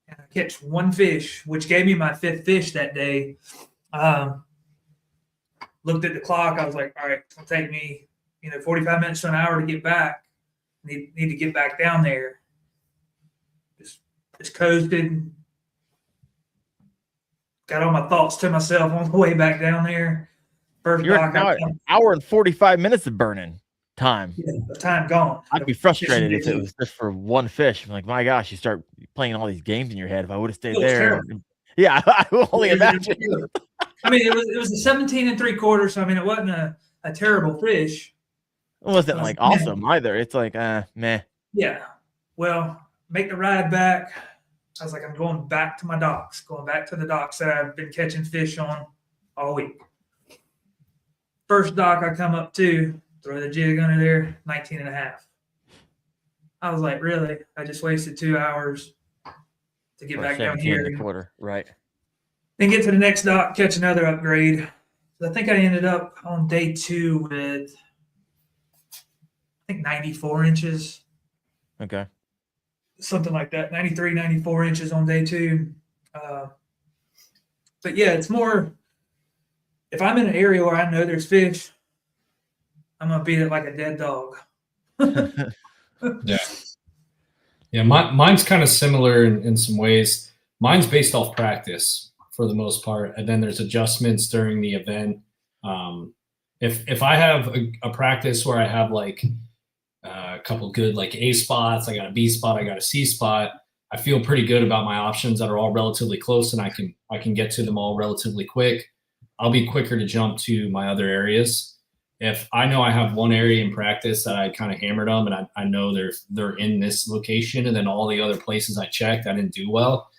and I catch one fish, which gave me my 5th fish that day. Looked at the clock. I was like, all right, it's going to take me, 45 minutes to an hour to get back. Need to get back down there. Just coasted. Got all my thoughts to myself on the way back down there. First dock, an hour and 45 minutes of burning time. Yeah, the time gone. I'd be frustrated if it was just for one fish. I'm like, my gosh, you start playing all these games in your head. If I would have stayed there. Yeah, I will only imagine. I mean, it was a 17 3/4, so I mean, it wasn't a terrible fish. It wasn't like awesome either. It's like, meh. Yeah. Well, make the ride back. I was like, I'm going back to my docks, going back to the docks that I've been catching fish on all week. First dock I come up to, throw the jig under there, 19 and a half. I was like, really? I just wasted 2 hours to get back down here. 17 1/4, right. Then get to the next dock, catch another upgrade. So I think I ended up on day 2 with, I think, 94 inches. Okay. Something like that, 93, 94 inches on day 2. But yeah, it's more, if I'm in an area where I know there's fish, I'm going to beat it like a dead dog. Yeah. Yeah, mine's kind of similar in some ways. Mine's based off practice for the most part, and then there's adjustments during the event. If I have a practice where I have like a couple good like A spots, I got a B spot, I got a C spot, I feel pretty good about my options that are all relatively close, and I can get to them all relatively quick. I'll be quicker to jump to my other areas. If I know I have one area in practice that I kind of hammered them, and I know they're in this location, and then all the other places I checked I didn't do well,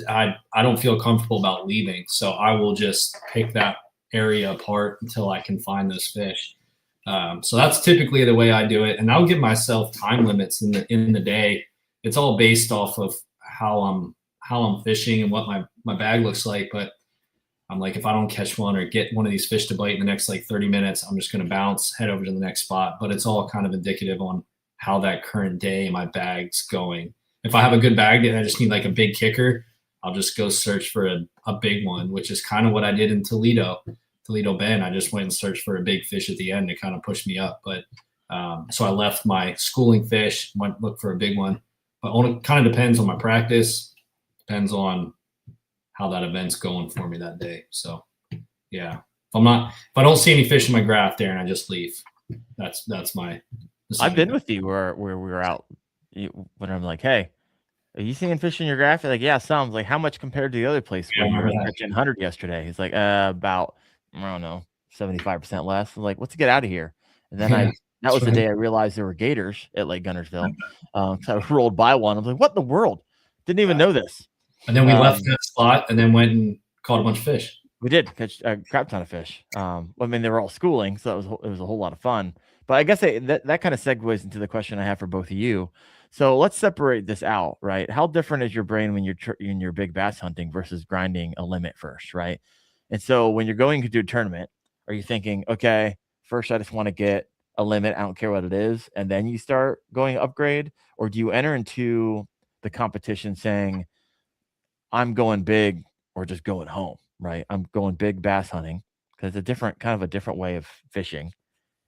I don't feel comfortable about leaving. So I will just pick that area apart until I can find those fish. So that's typically the way I do it, and I'll give myself time limits in the day. It's all based off of how I'm fishing and what my bag looks like. But I'm like, if I don't catch one or get one of these fish to bite in the next like 30 minutes, I'm just going to bounce, head over to the next spot. But it's all kind of indicative on how that current day my bag's going. If I have a good bag and I just need like a big kicker, I'll just go search for a big one, which is kind of what I did in Toledo Bend. I just went and searched for a big fish at the end to kind of push me up. But so I left my schooling fish, went look for a big one. But it kind of depends on my practice, depends on how that event's going for me that day. So yeah, if I don't see any fish in my graph, Darren, I just leave. That's my decision. I've been with you where we were out when I'm like, hey, are you seeing fish in your graph? You're like, yeah, some. Like, how much compared to the other place where you were catching 100 yesterday? He's like, about, I don't know, 75% less. I'm like, let's get out of here. And then that was the day I realized there were gators at Lake Gunnersville. So I rolled by one. I was like, what in the world? Didn't even know this. And then we left that spot and then went and caught a bunch of fish. We did catch a crap ton of fish. I mean, they were all schooling, so it was a whole lot of fun. But I guess that kind of segues into the question I have for both of you. So let's separate this out, right? How different is your brain when you're in your big bass hunting versus grinding a limit first, right? And so when you're going to do a tournament, are you thinking, okay, first I just want to get a limit, I don't care what it is, and then you start going upgrade? Or do you enter into the competition saying, I'm going big or just going home, right? I'm going big bass hunting because it's a different way of fishing.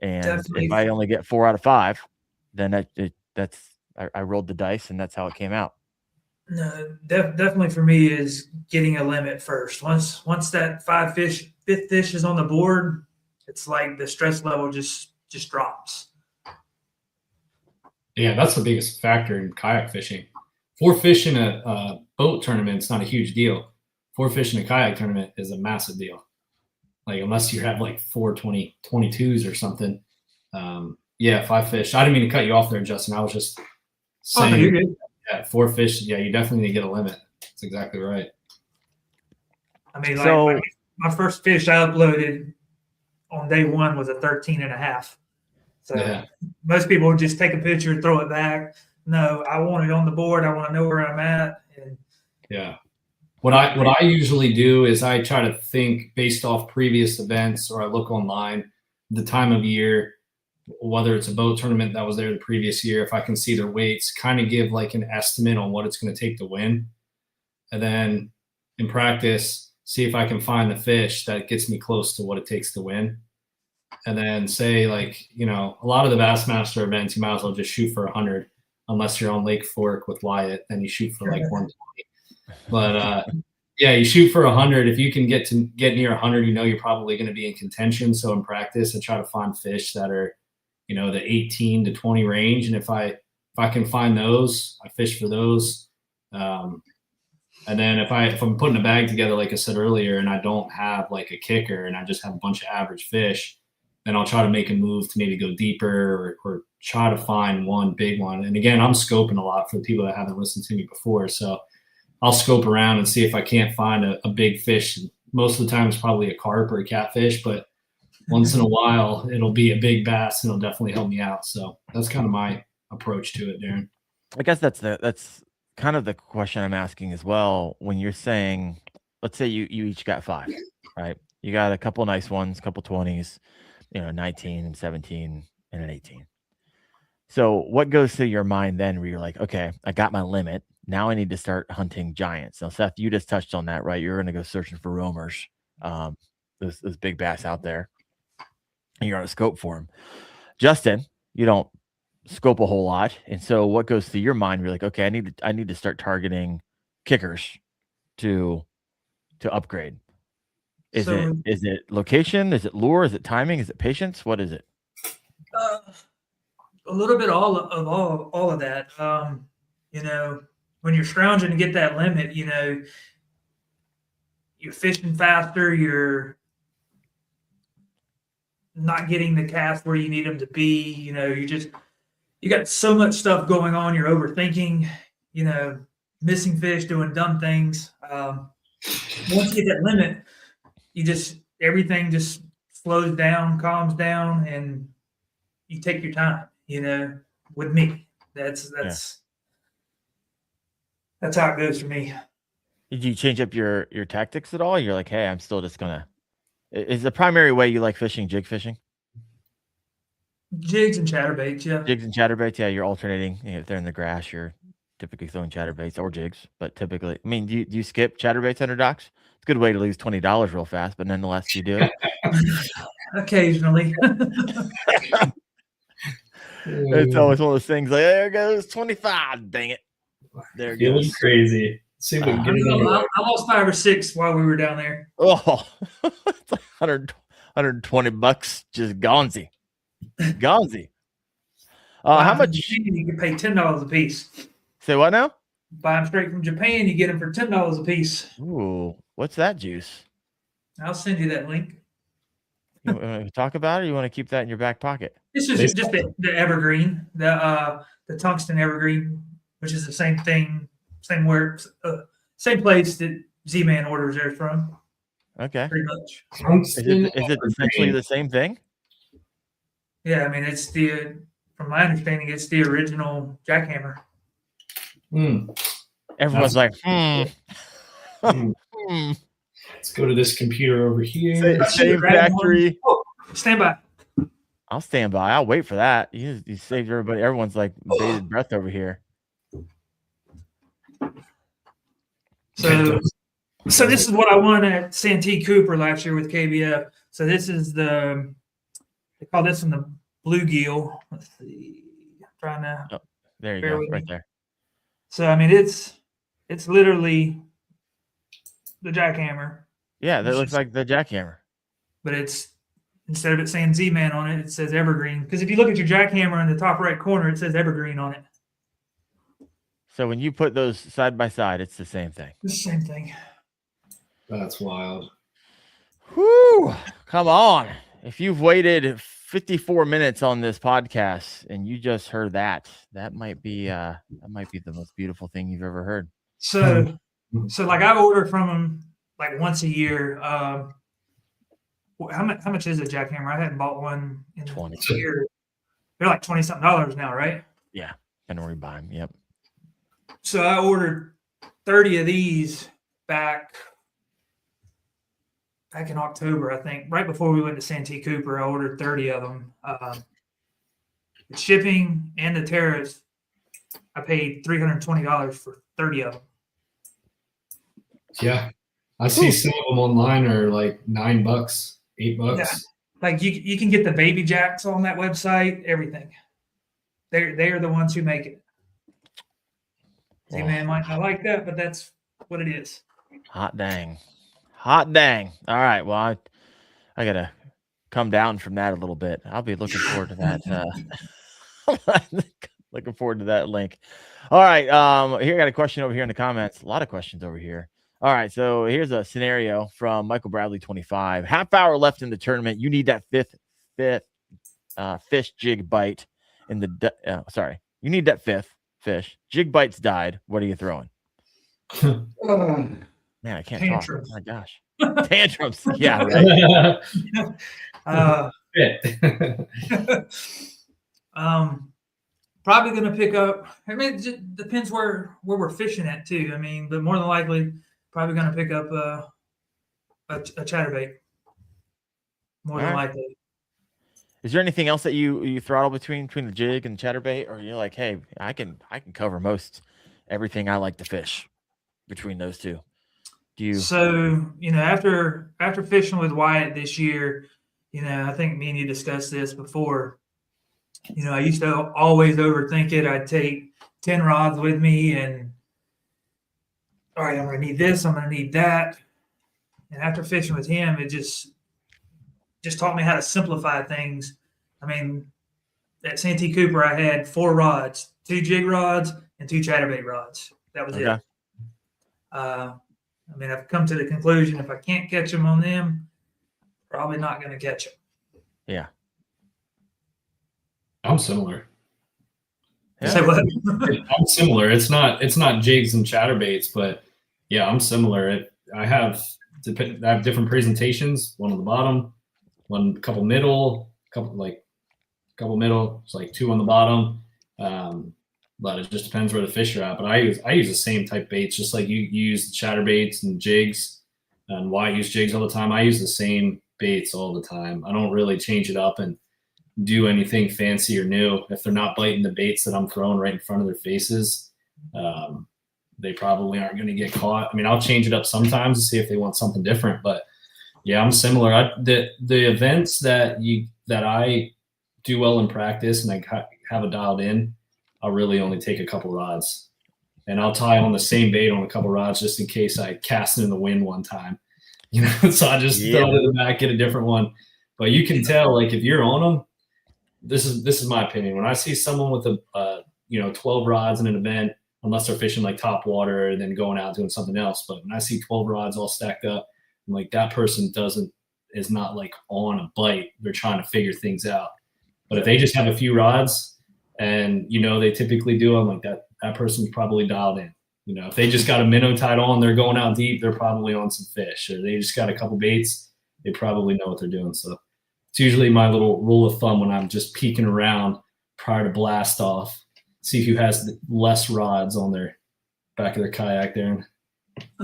And Definitely. if I only get 4 out of 5, then I rolled the dice and that's how it came out. No, definitely for me is getting a limit first. Once that fifth fish is on the board, it's like the stress level just drops. Yeah, that's the biggest factor in kayak fishing. 4 fish in a boat tournament is not a huge deal. 4 fish in a kayak tournament is a massive deal. Like, unless you have like 4 22s or something. 5 fish. I didn't mean to cut you off there, Justin. I was just saying, you're good. Yeah, 4 fish. Yeah, you definitely need to get a limit. That's exactly right. I mean, like my first fish I uploaded on day 1 was a 13.5. So most people would just take a picture, throw it back. No, I want it on the board. I want to know where I'm at. And yeah. What I usually do is I try to think based off previous events, or I look online, the time of year, whether it's a boat tournament that was there the previous year, if I can see their weights, kind of give like an estimate on what it's going to take to win. And then in practice, see if I can find the fish that gets me close to what it takes to win. And then say, like, a lot of the Bassmaster events, you might as well just shoot for 100, unless you're on Lake Fork with Wyatt, then you shoot for like 120. But you shoot for 100. If you can get near 100, you're probably going to be in contention. So in practice, I try to find fish that are, the 18 to 20 range. And if I can find those, I fish for those. And then if I'm putting a bag together, like I said earlier, and I don't have like a kicker and I just have a bunch of average fish, then I'll try to make a move to maybe go deeper or try to find one big one. And again, I'm scoping a lot for the people that haven't listened to me before. So I'll scope around and see if I can't find a big fish. Most of the time it's probably a carp or a catfish, but once in a while it'll be a big bass and it'll definitely help me out. So that's kind of my approach to it, Darren. I guess that's kind of the question I'm asking as well. When you're saying, let's say you each got 5, right? You got a couple nice ones, couple 20s, 19 and 17 and an 18. So what goes through your mind then where you're like, okay, I got my limit. Now I need to start hunting giants. Now, Seth, you just touched on that, right? You're going to go searching for roamers, those big bass out there, and you're on a scope for them. Justin, you don't scope a whole lot. And so what goes through your mind? You're like, okay, I need to start targeting kickers to upgrade. Is it location? Is it lure? Is it timing? Is it patience? What is it? A little bit all of that. When you're scrounging to get that limit, you're fishing faster. You're not getting the cast where you need them to be. You got so much stuff going on. You're overthinking. Missing fish, doing dumb things. Once you get that limit, everything just slows down, calms down, and you take your time. With me, that's how it goes for me. Did you change up your tactics at all? You're like, hey, I'm still just gonna. Is the primary way you like fishing jig fishing? Jigs and chatterbaits, yeah. Jigs and chatterbaits, yeah. You're alternating. If they're in the grass, you're typically throwing chatterbaits or jigs. But typically, I mean, do you skip chatterbaits under docks? It's a good way to lose $20 real fast, but nonetheless, you do it. Occasionally. It's always one of those things like, there goes 25. Dang it. There it Feeling goes. crazy. See if we can get it I lost 5 or 6 while we were down there. Oh, it's like $120 just gonzy. Gonzy. How much? You can pay $10 a piece. Say what now? Buy them straight from Japan. You get them for $10 a piece. Ooh, what's that juice? I'll send you that link. You want to talk about it, or you want to keep that in your back pocket? This is just the evergreen, the tungsten evergreen, which is the same thing, same place that Z-Man orders theirs from. Okay. Pretty much. Is it essentially the same thing? Yeah, I mean, it's from my understanding, it's the original jackhammer. Everyone's like, Let's go to this computer over here. Same factory. Oh, stand by. I'll stand by. I'll wait for that. You saved everybody. Everyone's like bated breath over here. So this is what I won at Santee Cooper last year with KBF. So this is they call this one the bluegill. Let's see. I'm trying to. Oh, there you go, right there. So I mean, it's literally the jackhammer. Yeah, that looks like the jackhammer. But it's instead of it saying Z-Man on it, it says Evergreen. Because if you look at your jackhammer in the top right corner, it says Evergreen on it. So when you put those side by side, it's the same thing. It's the same thing. That's wild. Whoo! Come on. If you've waited 54 minutes on this podcast and you just heard that might be the most beautiful thing you've ever heard. So like I order from them like once a year. How much is a jackhammer? I hadn't bought one in 20 a year. They're like $20-something now, right? Yeah, and we buy them. Yep. So I ordered 30 of these back in October, I think, right before we went to Santee Cooper. I ordered 30 of them. The shipping and the tariffs, I paid $320 for 30 of them. Yeah, I see some of them online are like $9, $8. Yeah. Like you can get the baby jacks on that website, everything. They are the ones who make it. Z-Man might not like that, but that's what it is. Hot dang. All right. Well, I gotta come down from that a little bit. I'll be looking forward to that. Looking forward to that link. All right. Here I got a question over here in the comments. A lot of questions over here. All right. So here's a scenario from Michael Bradley 25. Half hour left in the tournament. You need that fifth fish jig bite in the you need that fifth fish. Jig bites died. What are you throwing? Man, I can't Tantrums. talk. Oh my gosh. Tantrums. Yeah, right. Probably going to pick up. I mean, it just depends where we're fishing at too. I mean, but more than likely, probably going to pick up a chatterbait. More than likely. Is there anything else that you throttle between the jig and the chatterbait, or you're like, hey, I can cover everything I like to fish between those two? So after fishing with Wyatt this year, I think me and you discussed this before. I used to always overthink it. I'd take 10 rods with me and, all right, I'm going to need this, I'm going to need that. And after fishing with him, it just taught me how to simplify things. I mean, at Santee Cooper, I had 4 rods, 2 jig rods and 2 chatterbait rods. That was it. I mean, I've come to the conclusion if I can't catch them on them, probably not going to catch them. Yeah. I'm similar. Yeah. Say what? I'm similar. It's not jigs and chatterbaits, but yeah, I'm similar. I have different presentations. One on the bottom, couple middle. It's like 2 on the bottom. but it just depends where the fish are at. But I use the same type baits, just like you use the chatter baits and jigs, and Wyatt use jigs all the time. I use the same baits all the time. I don't really change it up and do anything fancy or new. If they're not biting the baits that I'm throwing right in front of their faces, they probably aren't going to get caught. I mean, I'll change it up sometimes to see if they want something different, but yeah, I'm similar. The events that I do well in practice and I have it dialed in, I'll really only take a couple rods, and I'll tie on the same bait on a couple rods just in case I cast it in the wind one time, so I just throw it in the back, get a different one. But you can tell, like, if you're on them, this is my opinion. When I see someone with 12 rods in an event, unless they're fishing like top water and then going out doing something else, but when I see 12 rods all stacked up, I'm like, that person is not like on a bite. They're trying to figure things out. But if they just have a few rods and, they typically do, I'm like, that person's probably dialed in. If they just got a minnow tied on, they're going out deep, they're probably on some fish. Or they just got a couple baits, they probably know what they're doing. So it's usually my little rule of thumb when I'm just peeking around prior to blast off, see who has less rods on their back of their kayak there.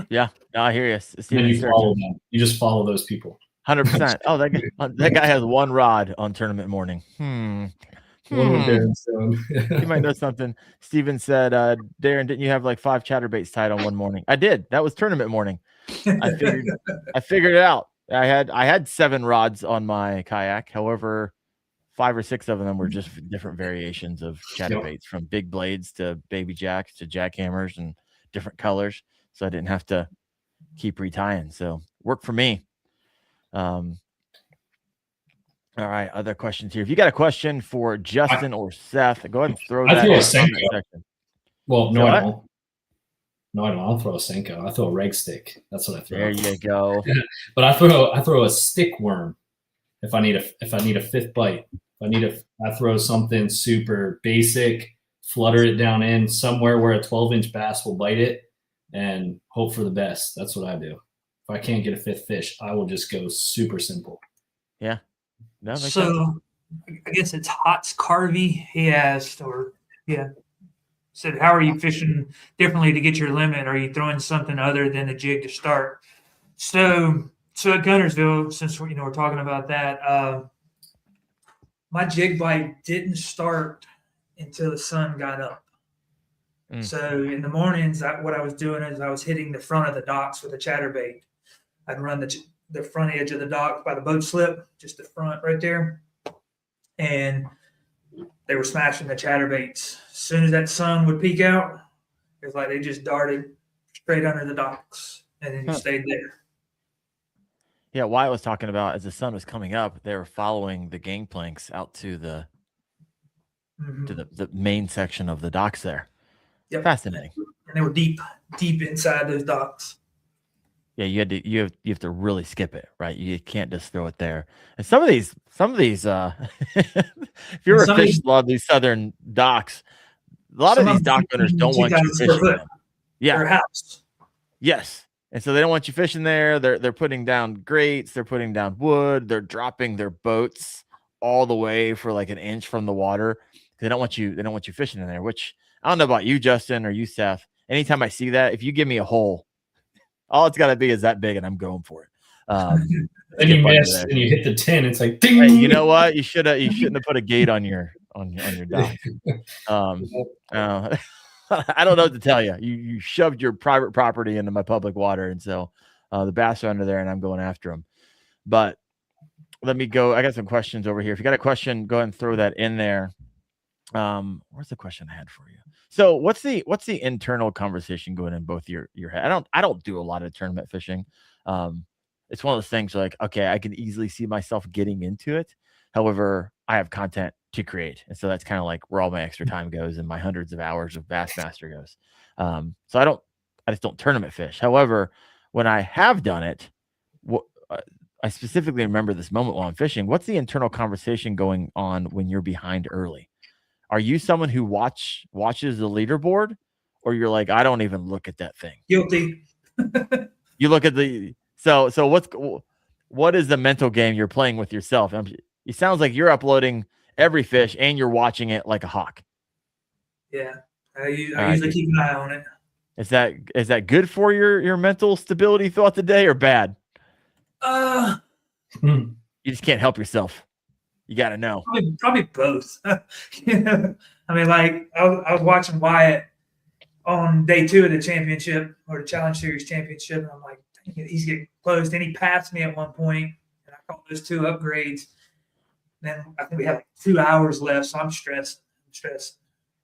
Yeah, no, I hear you. Then you follow them. You just follow those people. 100%. Oh, that guy has one rod on tournament morning. You might know something. Steven said, Darren, didn't you have like 5 chatterbaits tied on one morning? I did. That was tournament morning. I figured it out. I had 7 rods on my kayak. However, 5 or 6 of them were just different variations of chatterbaits, from big blades to baby jacks to jackhammers and different colors. So I didn't have to keep retying. So worked for me. All right. Other questions here. If you got a question for Justin or Seth, go ahead and throw that in the comment section. Well, no, I don't. No, I don't. I don't throw a Senko. I throw a reg stick. That's what I throw. There you go. But I throw a stick worm if I need a fifth bite. I throw something super basic, flutter it down in somewhere where a 12-inch bass will bite it, and hope for the best. That's what I do. If I can't get a fifth fish, I will just go super simple. Yeah. No, so I guess it's Hots Carvey. He asked, said, how are you fishing differently to get your limit? Are you throwing something other than a jig to start? So at Guntersville, since we're talking about that, my jig bite didn't start until the sun got up. So in the mornings, what I was doing is I was hitting the front of the docks with a chatterbait. I'd run the front edge of the dock by the boat slip, just the front right there, and they were smashing the chatterbaits. As soon as that sun would peek out, it was like they just darted straight under the docks, and then you stayed there. Yeah, Wyatt was talking about, as the sun was coming up, they were following the gangplanks out to the main section of the docks there. Yep. Fascinating. And they were deep inside those docks. Yeah, you have to really skip it, right? You can't just throw it there. And some of these if you're a fish a lot of these southern docks, a lot of these dock owners don't want you fishing them. Yeah. Their house. Yes. And so they don't want you fishing there. They're putting down grates, they're putting down wood, they're dropping their boats all the way for like an inch from the water. They don't want you fishing in there, which I don't know about you, Justin, or you, Seth. Anytime I see that, if you give me a hole, all it's got to be is that big, and I'm going for it. And you miss, and you hit the 10. It's like, ding. Hey, you know what? You shouldn't have put a gate on your dock. I don't know what to tell you. You shoved your private property into my public water, and so the bass are under there, and I'm going after them. But let me go. I got some questions over here. If you got a question, go ahead and throw that in there. Where's the question I had for you? So what's the internal conversation going in both your head? I don't do a lot of tournament fishing. It's one of those things like, okay, I can easily see myself getting into it. However, I have content to create. And so that's kind of like where all my extra time goes and my hundreds of hours of Bassmaster goes. So I just don't tournament fish. However, when I have done it, I specifically remember this moment while I'm fishing. What's the internal conversation going on when you're behind early? Are you someone who watches the leaderboard, or you're like, I don't even look at that thing? Guilty. You look at what is the mental game you're playing with yourself? It sounds like you're uploading every fish and you're watching it like a hawk. Yeah. I usually keep an eye on it. Is that good for your mental stability throughout the day or bad? You just can't help yourself. You got to know. Probably both. I mean, like I was watching Wyatt on day 2 of the championship or the Challenge Series championship, and I'm like, he's getting close. Then he passed me at one point, and I caught those 2 upgrades. Then I think we have like 2 hours left, so I'm stressed.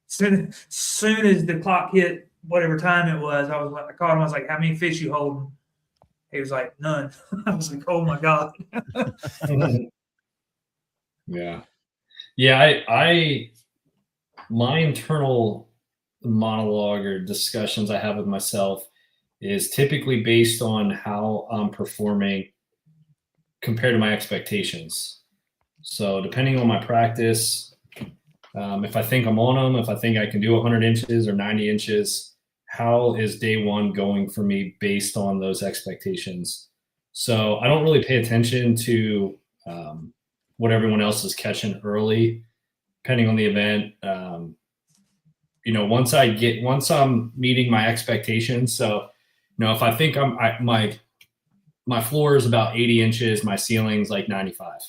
Soon as the clock hit whatever time it was, I called him. I was like, "How many fish you holding?" He was like, "None." I was like, "Oh my god." Yeah. My internal monologue or discussions I have with myself is typically based on how I'm performing compared to my expectations. So depending on my practice, if I think I'm on them, if I think I can do 100 inches or 90 inches, how is day one going for me based on those expectations? So I don't really pay attention to what everyone else is catching early, depending on the event. Once I'm meeting my expectations. So, if I think my floor is about 80 inches, my ceiling's like 95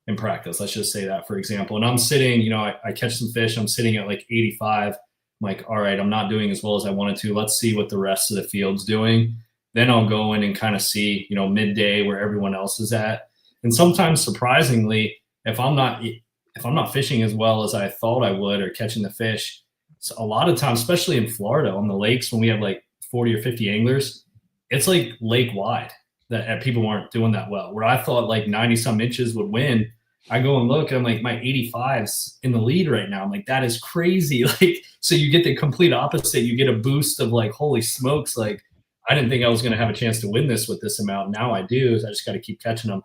in practice. Let's just say that, for example. And I'm sitting, I catch some fish. I'm sitting at like 85. I'm like, all right, I'm not doing as well as I wanted to. Let's see what the rest of the field's doing. Then I'll go in and kind of see, midday where everyone else is at. And sometimes, surprisingly, if I'm not fishing as well as I thought I would or catching the fish, so a lot of times, especially in Florida on the lakes, when we have like 40 or 50 anglers, it's like lake wide that people aren't doing that well. Where I thought like 90 some inches would win, I go and look, and I'm like, my 85's in the lead right now. I'm like, that is crazy. Like, so you get the complete opposite. You get a boost of like, holy smokes, like I didn't think I was going to have a chance to win this with this amount. Now I do. I just got to keep catching them.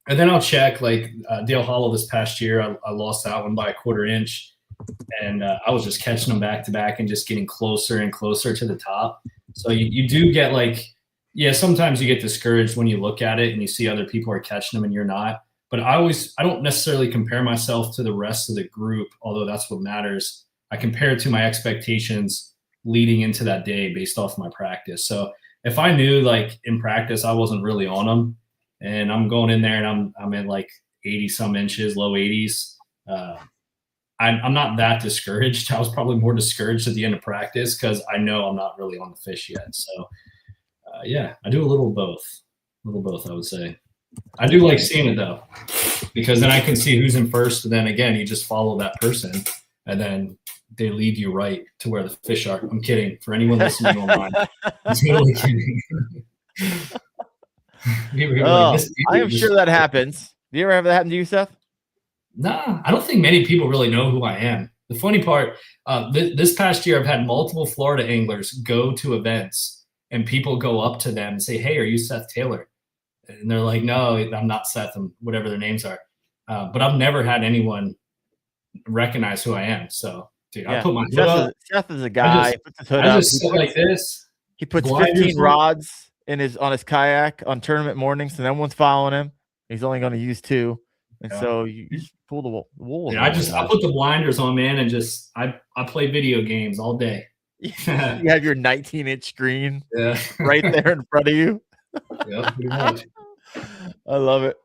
And then I'll check like Dale Hollow this past year. I lost that one by a 1/4 inch. And I was just catching them back to back and just getting closer and closer to the top. So you do get like, sometimes you get discouraged when you look at it and you see other people are catching them and you're not. But I don't necessarily compare myself to the rest of the group, although that's what matters. I compare it to my expectations leading into that day based off my practice. So if I knew like in practice I wasn't really on them and I'm going in there and I'm at like 80 some inches, low 80s, I'm not that discouraged. I was probably more discouraged at the end of practice because I know I'm not really on the fish yet. So, I do a little both. I would say. I do like seeing it though, because then I can see who's in first. And then again, you just follow that person, and then they lead you right to where the fish are. I'm kidding. For anyone listening online, I'm totally kidding. I am sure that happens. Do you ever have that happen to you, Seth? Nah, I don't think many people really know who I am. The funny part, this past year, I've had multiple Florida anglers go to events and people go up to them and say, "Hey, are you Seth Taylor?" And they're like, "No, I'm not Seth," and whatever their names are. But I've never had anyone recognize who I am. So, dude, I put my hood up. Seth is a guy. He puts his hood up. Sit like this. He puts 15 rods on his kayak on tournament mornings, and everyone's following him. He's only going to use 2. And so you just pull the wool. Yeah, I put the blinders on, man, and just I play video games all day. You have your 19-inch screen right there in front of you. Yeah, pretty much. I love it.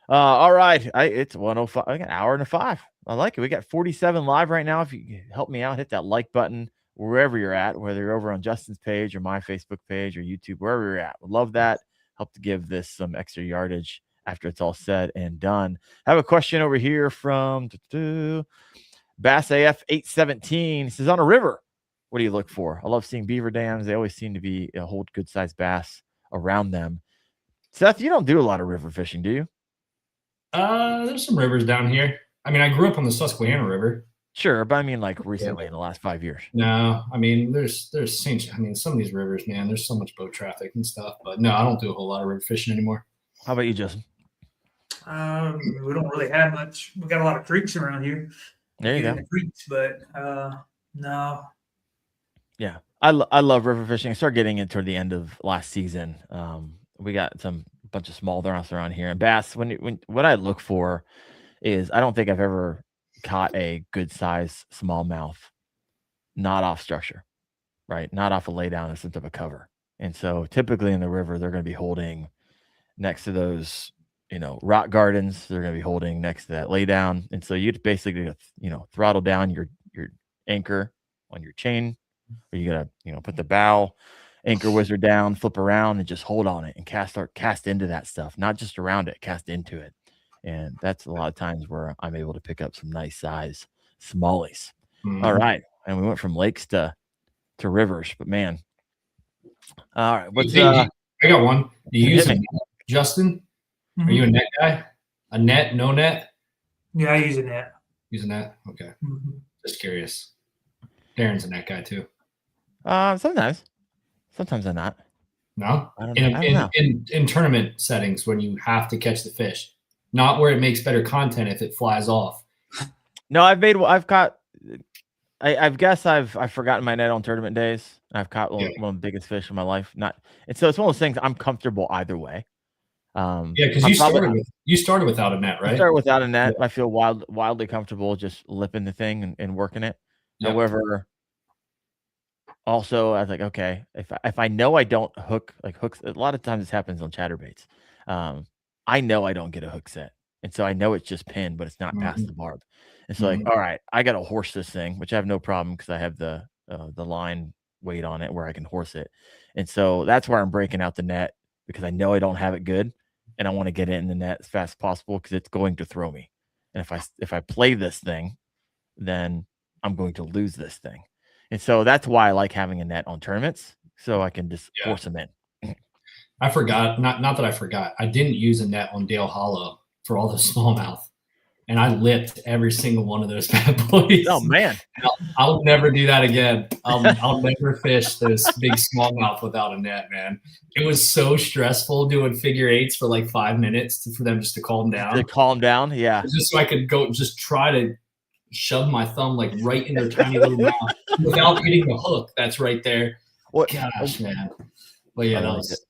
All right. It's 1:05. I got an hour and 5. I like it. We got 47 live right now. If you can help me out, hit that like button wherever you're at, whether you're over on Justin's page or my Facebook page or YouTube, wherever you're at. Would love that. Help to give this some extra yardage after it's all said and done. I have a question over here from Bass AF 817. He says, on a river, what do you look for? I love seeing beaver dams. They always seem to hold good sized bass around them. Seth, you don't do a lot of river fishing, do you? There's some rivers down here. I mean, I grew up on the Susquehanna River. Sure, but I mean like recently in the last 5 years. No, I mean there's some of these rivers, man, there's so much boat traffic and stuff. But no, I don't do a whole lot of river fishing anymore. How about you, Justin? We don't really have much. We got a lot of creeks around here. There you go. Creeks, but no. Yeah, I love river fishing. I started getting it toward the end of last season. We got bunch of small bass around here, and bass. What I look for is I don't think I've ever caught a good size smallmouth, not off structure, right? Not off a lay down in some type of cover. And so typically in the river, they're going to be holding next to those, rock gardens. They're going to be holding next to that lay down. And so you basically, throttle down your anchor on your chain, or you got to, put the bow anchor wizard down, flip around and just hold on it and cast into that stuff, not just around it, cast into it. And that's a lot of times where I'm able to pick up some nice size smallies. Mhm. All right. And we went from lakes to rivers, but man. All right. What's I got one. Do you use hit a me. net, Justin? Are you a net guy? A net, no net? Yeah, I use a net. Use a net? Okay. Mhm. Just curious. Darren's a net guy too. Sometimes I'm not. No? I don't know. In tournament settings when you have to catch the fish. Not where it makes better content if it flies off. No, I've forgotten my net on tournament days. I've caught one of the biggest fish in my life. And so it's one of those things I'm comfortable either way. Yeah, because you started without a net, right? I started without a net. Yeah. I feel wildly comfortable just lipping the thing and working it. Yeah. However, also I was like, okay, if I know I don't hook, like hooks, a lot of times this happens on chatterbaits. I know I don't get a hook set. And so I know it's just pinned, but it's not past the barb. And so like, all right, I got to horse this thing, which I have no problem because I have the line weight on it where I can horse it. And so that's where I'm breaking out the net because I know I don't have it good and I want to get it in the net as fast as possible because it's going to throw me. And if I play this thing, then I'm going to lose this thing. And so that's why I like having a net on tournaments so I can just force them in. I forgot, not that I forgot. I didn't use a net on Dale Hollow for all the smallmouth. And I lipped every single one of those bad boys. Oh man. I'll never do that again. I'll never fish those big smallmouth without a net, man. It was so stressful doing figure eights for like 5 minutes for them just to calm down. To calm down, yeah. Just so I could go just try to shove my thumb like right in their tiny little mouth without hitting the hook that's right there. Gosh, man. But yeah, that was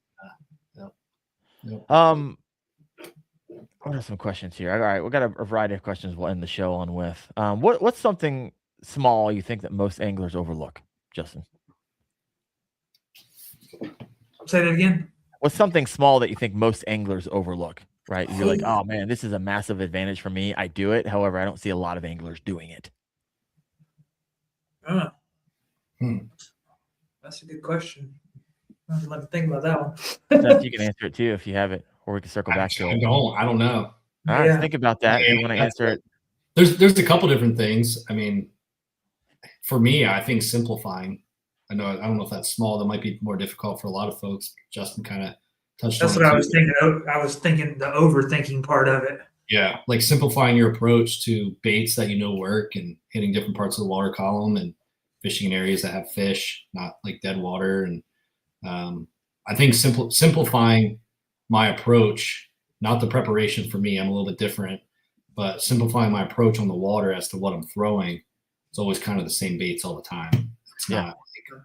what are some questions here? All right, we got a variety of questions we'll end the show on with. What's something small you think that most anglers overlook, Justin? Say that again. What's something small that you think most anglers overlook? Right? You're like, oh man, this is a massive advantage for me. I do it. However, I don't see a lot of anglers doing it. That's a good question. I'd love to think about that one. Seth, you can answer it too if you have it, or we can circle back to it. I don't know. All right, think about that. If you want to answer it. There's a couple different things. I mean, for me, I think simplifying. I don't know if that's small. That might be more difficult for a lot of folks. Justin kind of touched on it. That's what I was thinking. I was thinking the overthinking part of it. Yeah, like simplifying your approach to baits that work and hitting different parts of the water column and fishing in areas that have fish, not like dead water. And I think simplifying my approach, not the preparation for me. I'm a little bit different, but simplifying my approach on the water as to what I'm throwing. It's always kind of the same baits all the time. It's not like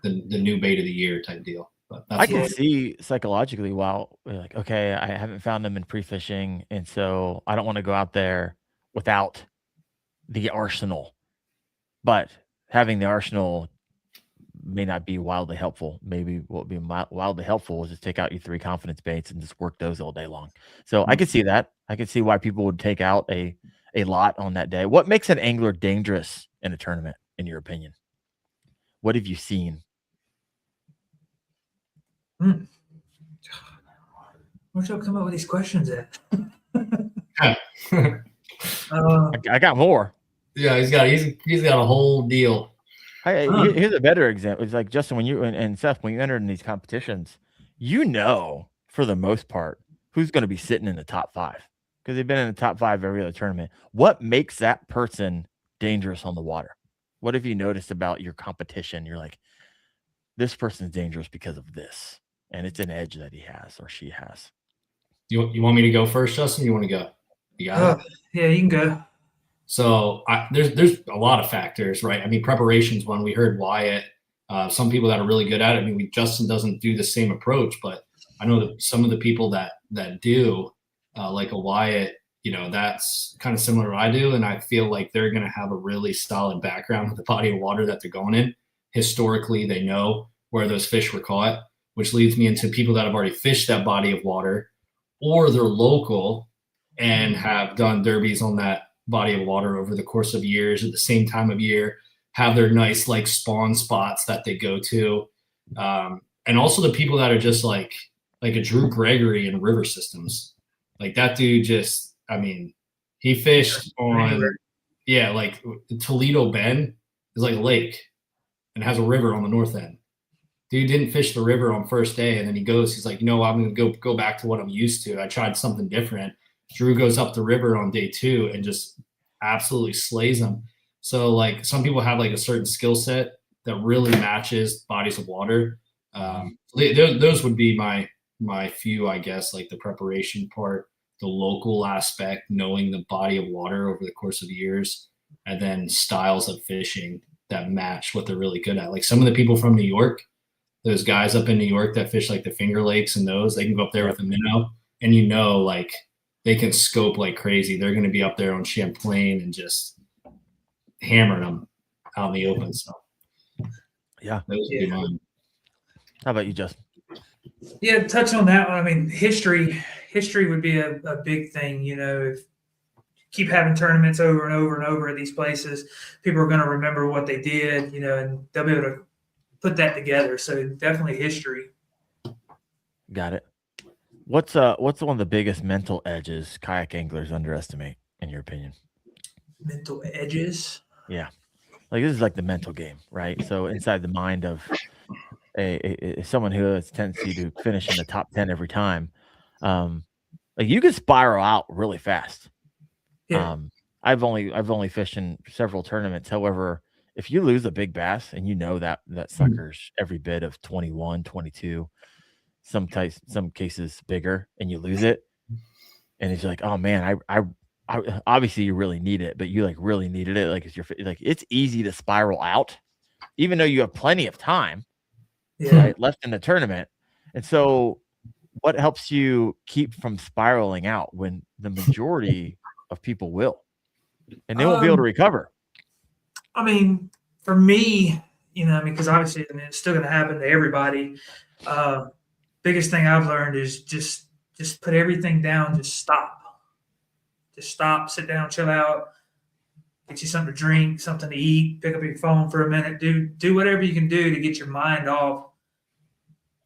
the new bait of the year type deal. But that's I can see psychologically, while like, okay, I haven't found them in pre-fishing, and so I don't want to go out there without the arsenal. But having the arsenal may not be wildly helpful. Maybe what would be wildly helpful is just take out your 3 confidence baits and just work those all day long. So I could see that. I could see why people would take out a lot on that day. What makes an angler dangerous in a tournament, in your opinion? What have you seen? Where'd y'all come up with these questions at? I got more. Yeah, he's got a whole deal. Here's a better example. It's like, Justin, when you and Seth, when you enter in these competitions, for the most part, who's going to be sitting in the top 5 because they've been in the top 5 every other tournament. What makes that person dangerous on the water? What have you noticed about your competition? You're like, this person's dangerous because of this, and it's an edge that he has or she has. You want me to go first, Justin? You want to go? You got it? Yeah, you can go. So there's a lot of factors, right? I mean, preparation's one. We heard Wyatt. Some people that are really good at it. I mean, Justin doesn't do the same approach, but I know that some of the people that do, like a Wyatt, that's kind of similar to what I do. And I feel like they're going to have a really solid background with the body of water that they're going in. Historically, they know where those fish were caught, which leads me into people that have already fished that body of water, or they're local and have done derbies on that body of water over the course of years at the same time of year, have their nice like spawn spots that they go to. And also the people that are just like a Drew Gregory in river systems. Like that dude just, I mean, he fished on, like Toledo Bend is like a lake and has a river on the north end. Dude didn't fish the river on first day, and then he's like, no, I'm going to go back to what I'm used to. I tried something different. Drew goes up the river on day 2 and just absolutely slays them. So like some people have like a certain skill set that really matches bodies of water. Those would be my few, I guess, like the preparation part, the local aspect, knowing the body of water over the course of years, and then styles of fishing that match what they're really good at. Like some of the people from New York, those guys up in New York that fish like the Finger Lakes and those, they can go up there with a minnow and like they can scope like crazy. They're going to be up there on Champlain and just hammering them out in the open. So yeah. Those would be mine. How about you, Justin? Yeah, touch on that one. I mean, history would be a big thing. If keep having tournaments over and over and over at these places, people are going to remember what they did, and they'll be able to put that together. So definitely history. Got it. What's one of the biggest mental edges kayak anglers underestimate, in your opinion? Mental edges? Yeah. Like this is like the mental game, right? So inside the mind of someone who has tendency to finish in the top 10 every time, like you can spiral out really fast. Yeah. I've only fished in several tournaments. However, if you lose a big bass and that sucker's every bit of 21, 22, some cases bigger, and you lose it, and it's like, oh man, I obviously you really need it, but you like really needed it. Like it's easy to spiral out, even though you have plenty of time right, left in the tournament. And so what helps you keep from spiraling out when the majority of people will, and they won't be able to recover? I mean, for me, because obviously it's still going to happen to everybody. Biggest thing I've learned is just put everything down. Just stop, sit down, chill out, get you something to drink, something to eat, pick up your phone for a minute, do whatever you can do to get your mind off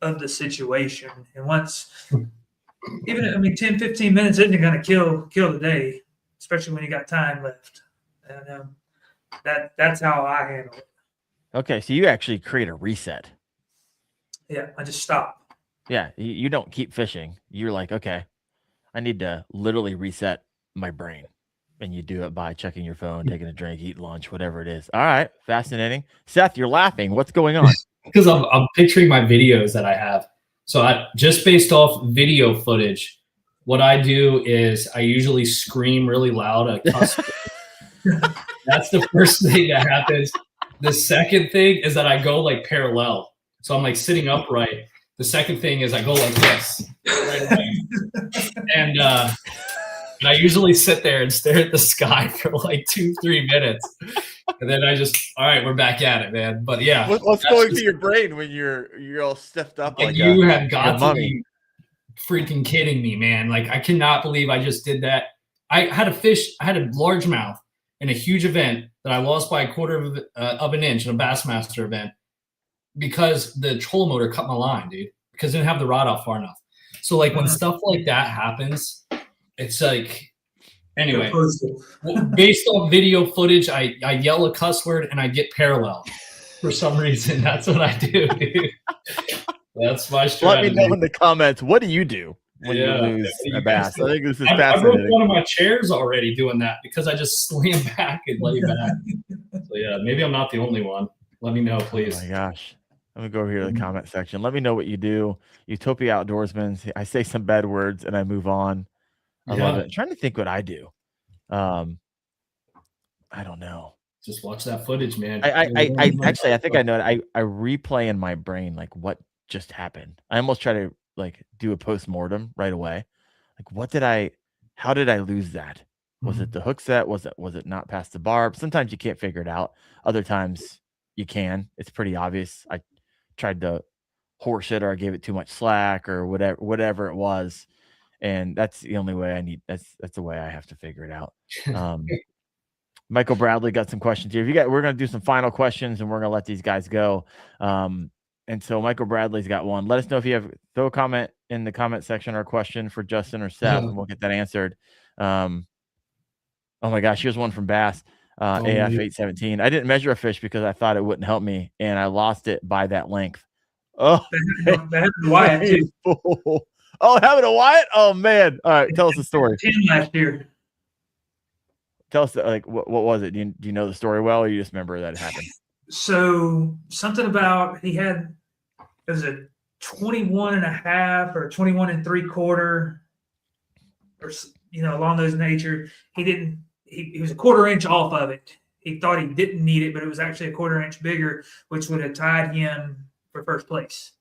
of the situation. And once, 10, 15 minutes isn't going to kill the day, especially when you got time left. And that's how I handle it. Okay, so you actually create a reset. Yeah, I just stop. Yeah, you don't keep fishing. You're like, okay, I need to literally reset my brain. And you do it by checking your phone, taking a drink, eating lunch, whatever it is. All right, fascinating. Seth, you're laughing. What's going on? Because I'm picturing my videos that I have. So I just based off video footage, what I do is I usually scream really loud at customers. That's the first thing that happens. The second thing is that I go like parallel. So I'm like sitting upright. The second thing is I go like this. And I usually sit there and stare at the sky for like 2-3 minutes. And then all right, we're back at it, man. But yeah. What's going through your brain when you're all stiffed up? Like you have got to be freaking kidding me, man. Like I cannot believe I just did that. I had a largemouth in a huge event that I lost by a quarter of an inch in a Bassmaster event because the trolling motor cut my line, dude, because I didn't have the rod out far enough. So like when stuff like that happens, it's like, anyway, based on video footage, I yell a cuss word and I get parallel for some reason. That's what I do, dude. That's my strategy. Let me know in the comments, what do you do when you lose a bass? I think this is fascinating. I broke one of my chairs already doing that because I just slam back and lay back. So yeah, maybe I'm not the only one. Let me know, please. Oh my gosh. Let me go over here to the comment section. Let me know what you do. Utopia Outdoorsman. I say some bad words and I move on. I love it. I'm trying to think what I do. I don't know. Just watch that footage, man. I actually, I think I know it. I replay in my brain like what just happened. I almost try to like do a post-mortem right away. Like, what did I how did I lose that? Was it the hook set? Was it not past the barb? Sometimes you can't figure it out. Other times you can. It's pretty obvious. I tried to horse it, or I gave it too much slack, or whatever it was. And that's the only way I need. That's the way I have to figure it out. Michael Bradley got some questions here. We're going to do some final questions, and we're going to let these guys go. And so Michael Bradley's got one. Let us know if you have, throw a comment in the comment section or a question for Justin or Seth, and we'll get that answered. Oh my gosh, here's one from Bass, AF 817. I didn't measure a fish because I thought it wouldn't help me, and I lost it by that length. Oh, Wyatt too. Oh, having a Wyatt? Oh man! All right, tell us the story. 10 last year. Tell us, like, what was it? Do you know the story well, or you just remember that it happened? So something about it was a 21 and a half or 21 and 3/4, or along those nature. He was a 1/4 inch off of it. He thought he didn't need it, but it was actually a 1/4 inch bigger, which would have tied him for first place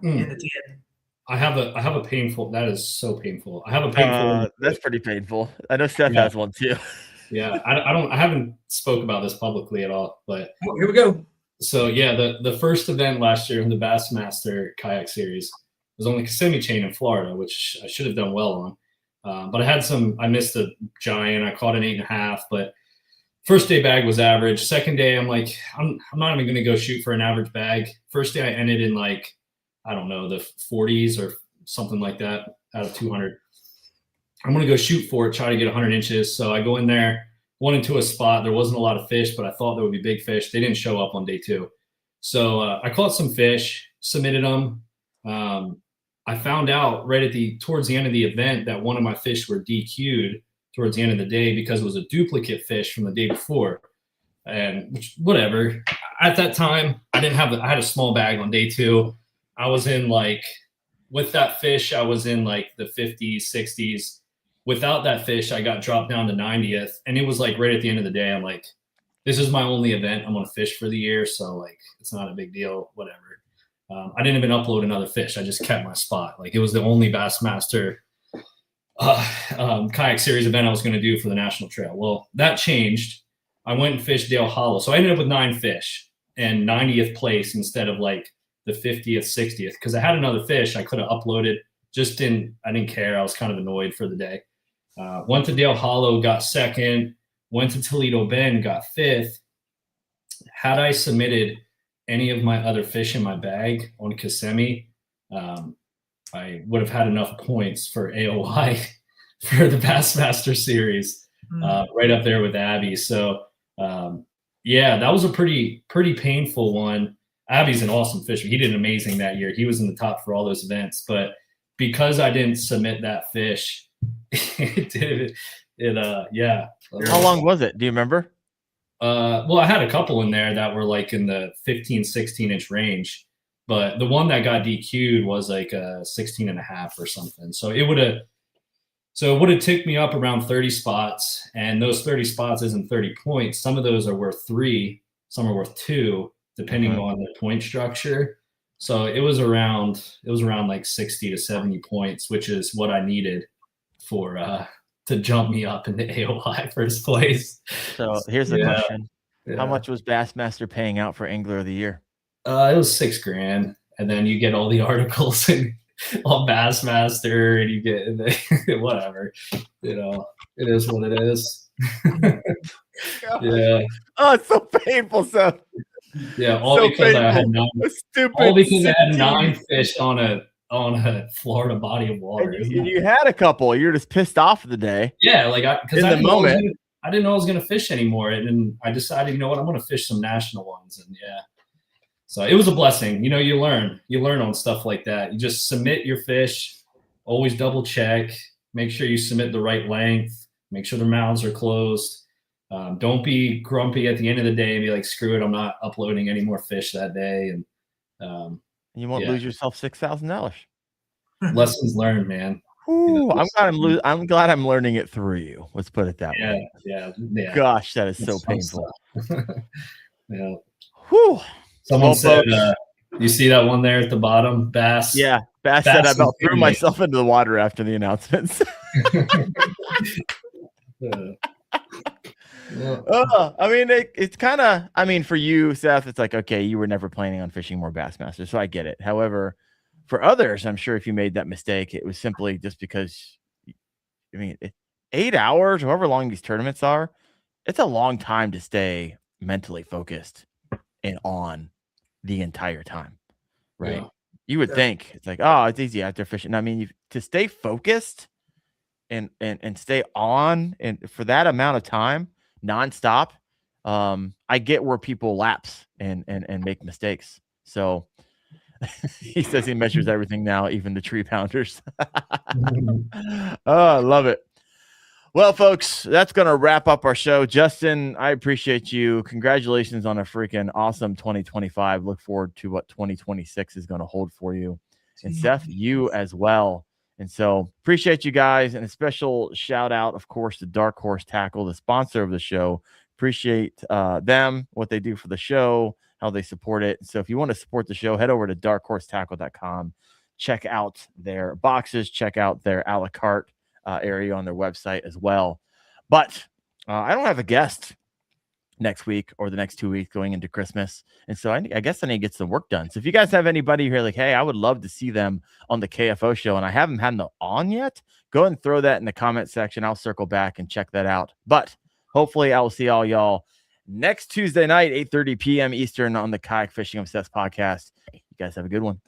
in the 10. I have a painful. That is so painful. I have a painful. That's pretty painful. I know Seth has one too. Yeah, I haven't spoke about this publicly at all, but here we go. So yeah, the first event last year in the Bassmaster Kayak Series was on the Kissimmee chain in Florida, which I should have done well on. But I missed a giant. I caught an 8.5, but first day bag was average. Second day, I'm like, I'm not even going to go shoot for an average bag. First day I ended in like, I don't know, the 40s or something like that out of 200. I'm going to go shoot for it, try to get 100 inches. So I go in there, went into a spot. There wasn't a lot of fish, but I thought there would be big fish. They didn't show up on day 2. So I caught some fish, submitted them. I found out towards the end of the event that one of my fish were DQ'd towards the end of the day because it was a duplicate fish from the day before. And whatever. At that time, I had a small bag on day 2. I was in with that fish, I was in like the 50s, 60s. Without that fish, I got dropped down to 90th. And it was like right at the end of the day, I'm like, this is my only event I'm going to fish for the year. So like, it's not a big deal, whatever. I didn't even upload another fish. I just kept my spot. Like, it was the only Bassmaster kayak series event I was going to do for the National Trail. Well, that changed. I went and fished Dale Hollow. So I ended up with 9 fish and 90th place instead of like the 50th, 60th. Because I had another fish I could have uploaded. I didn't care. I was kind of annoyed for the day. Went to Dale Hollow, got 2nd. Went to Toledo Bend, got 5th. Had I submitted any of my other fish in my bag on Kissimmee, I would have had enough points for AOI for the Bassmaster series, right up there with Abby. So yeah, that was a pretty painful one. Abby's an awesome fisher. He did amazing that year. He was in the top for all those events, but because I didn't submit that fish, yeah. How long was it? Do you remember? Well, I had a couple in there that were like in the 15, 16 inch range, but the one that got DQ'd was like a 16.5 or something. So it would have ticked me up around 30 spots, and those 30 spots isn't 30 points. Some of those are worth 3, some are worth 2, depending on the point structure. So it was around like 60 to 70 points, which is what I needed for to jump me up into AOI first place. So here's the question. Yeah. How much was Bassmaster paying out for Angler of the Year? It was $6,000. And then you get all the articles on Bassmaster, and you get whatever. It is what it is. Yeah. Oh, it's so painful, Seth. Yeah, all so because painful. I had 9. Stupid. All because I had 9 fish on a Florida body of water. And you had a couple. You're just pissed off for the day. Yeah, like I didn't know I was going to fish anymore, and then I decided, you know what, I'm going to fish some national ones, and yeah. So it was a blessing. You learn on stuff like that. You just submit your fish, always double check, make sure you submit the right length, make sure their mouths are closed. Don't be grumpy at the end of the day and be like, screw it, I'm not uploading any more fish that day. And you won't lose yourself $6,000. Lessons learned, man. Ooh, I'm glad I'm learning it through you. Let's put it that way. Yeah. Gosh, that is so painful. Yeah. Whew. Someone said, you see that one there at the bottom, Bass? Yeah. Bass said I about threw myself into the water after the announcements. I mean, it's kind of, I mean, for you, Seth, it's like, okay, you were never planning on fishing more Bassmasters, so I get it. However, for others, I'm sure if you made that mistake, it was simply just because, I mean, 8 hours, however long these tournaments are, it's a long time to stay mentally focused and on the entire time, right? Yeah. You would think it's like, oh, it's easy after fishing. I mean, to stay focused and stay on and for that amount of time, nonstop. I get where people lapse and make mistakes. So he says he measures everything now, even the tree pounders. Oh, I love it. Well, folks, that's going to wrap up our show. Justin, I appreciate you. Congratulations on a freaking awesome 2025. Look forward to what 2026 is going to hold for you. And Seth, you as well. And so appreciate you guys. And a special shout out, of course, to Dark Horse Tackle, the sponsor of the show. Appreciate them, what they do for the show, how they support it. So if you want to support the show, head over to darkhorsetackle.com. Check out their boxes. Check out their a la carte area on their website as well. But I don't have a guest next week or the next 2 weeks going into Christmas. And so I guess I need to get some work done. So if you guys have anybody here like, hey, I would love to see them on the KFO show and I haven't had them on yet, go ahead and throw that in the comment section. I'll circle back and check that out. But hopefully I will see all y'all next Tuesday night, 8:30 p.m. Eastern on the Kayak Fishing Obsessed podcast. You guys have a good one.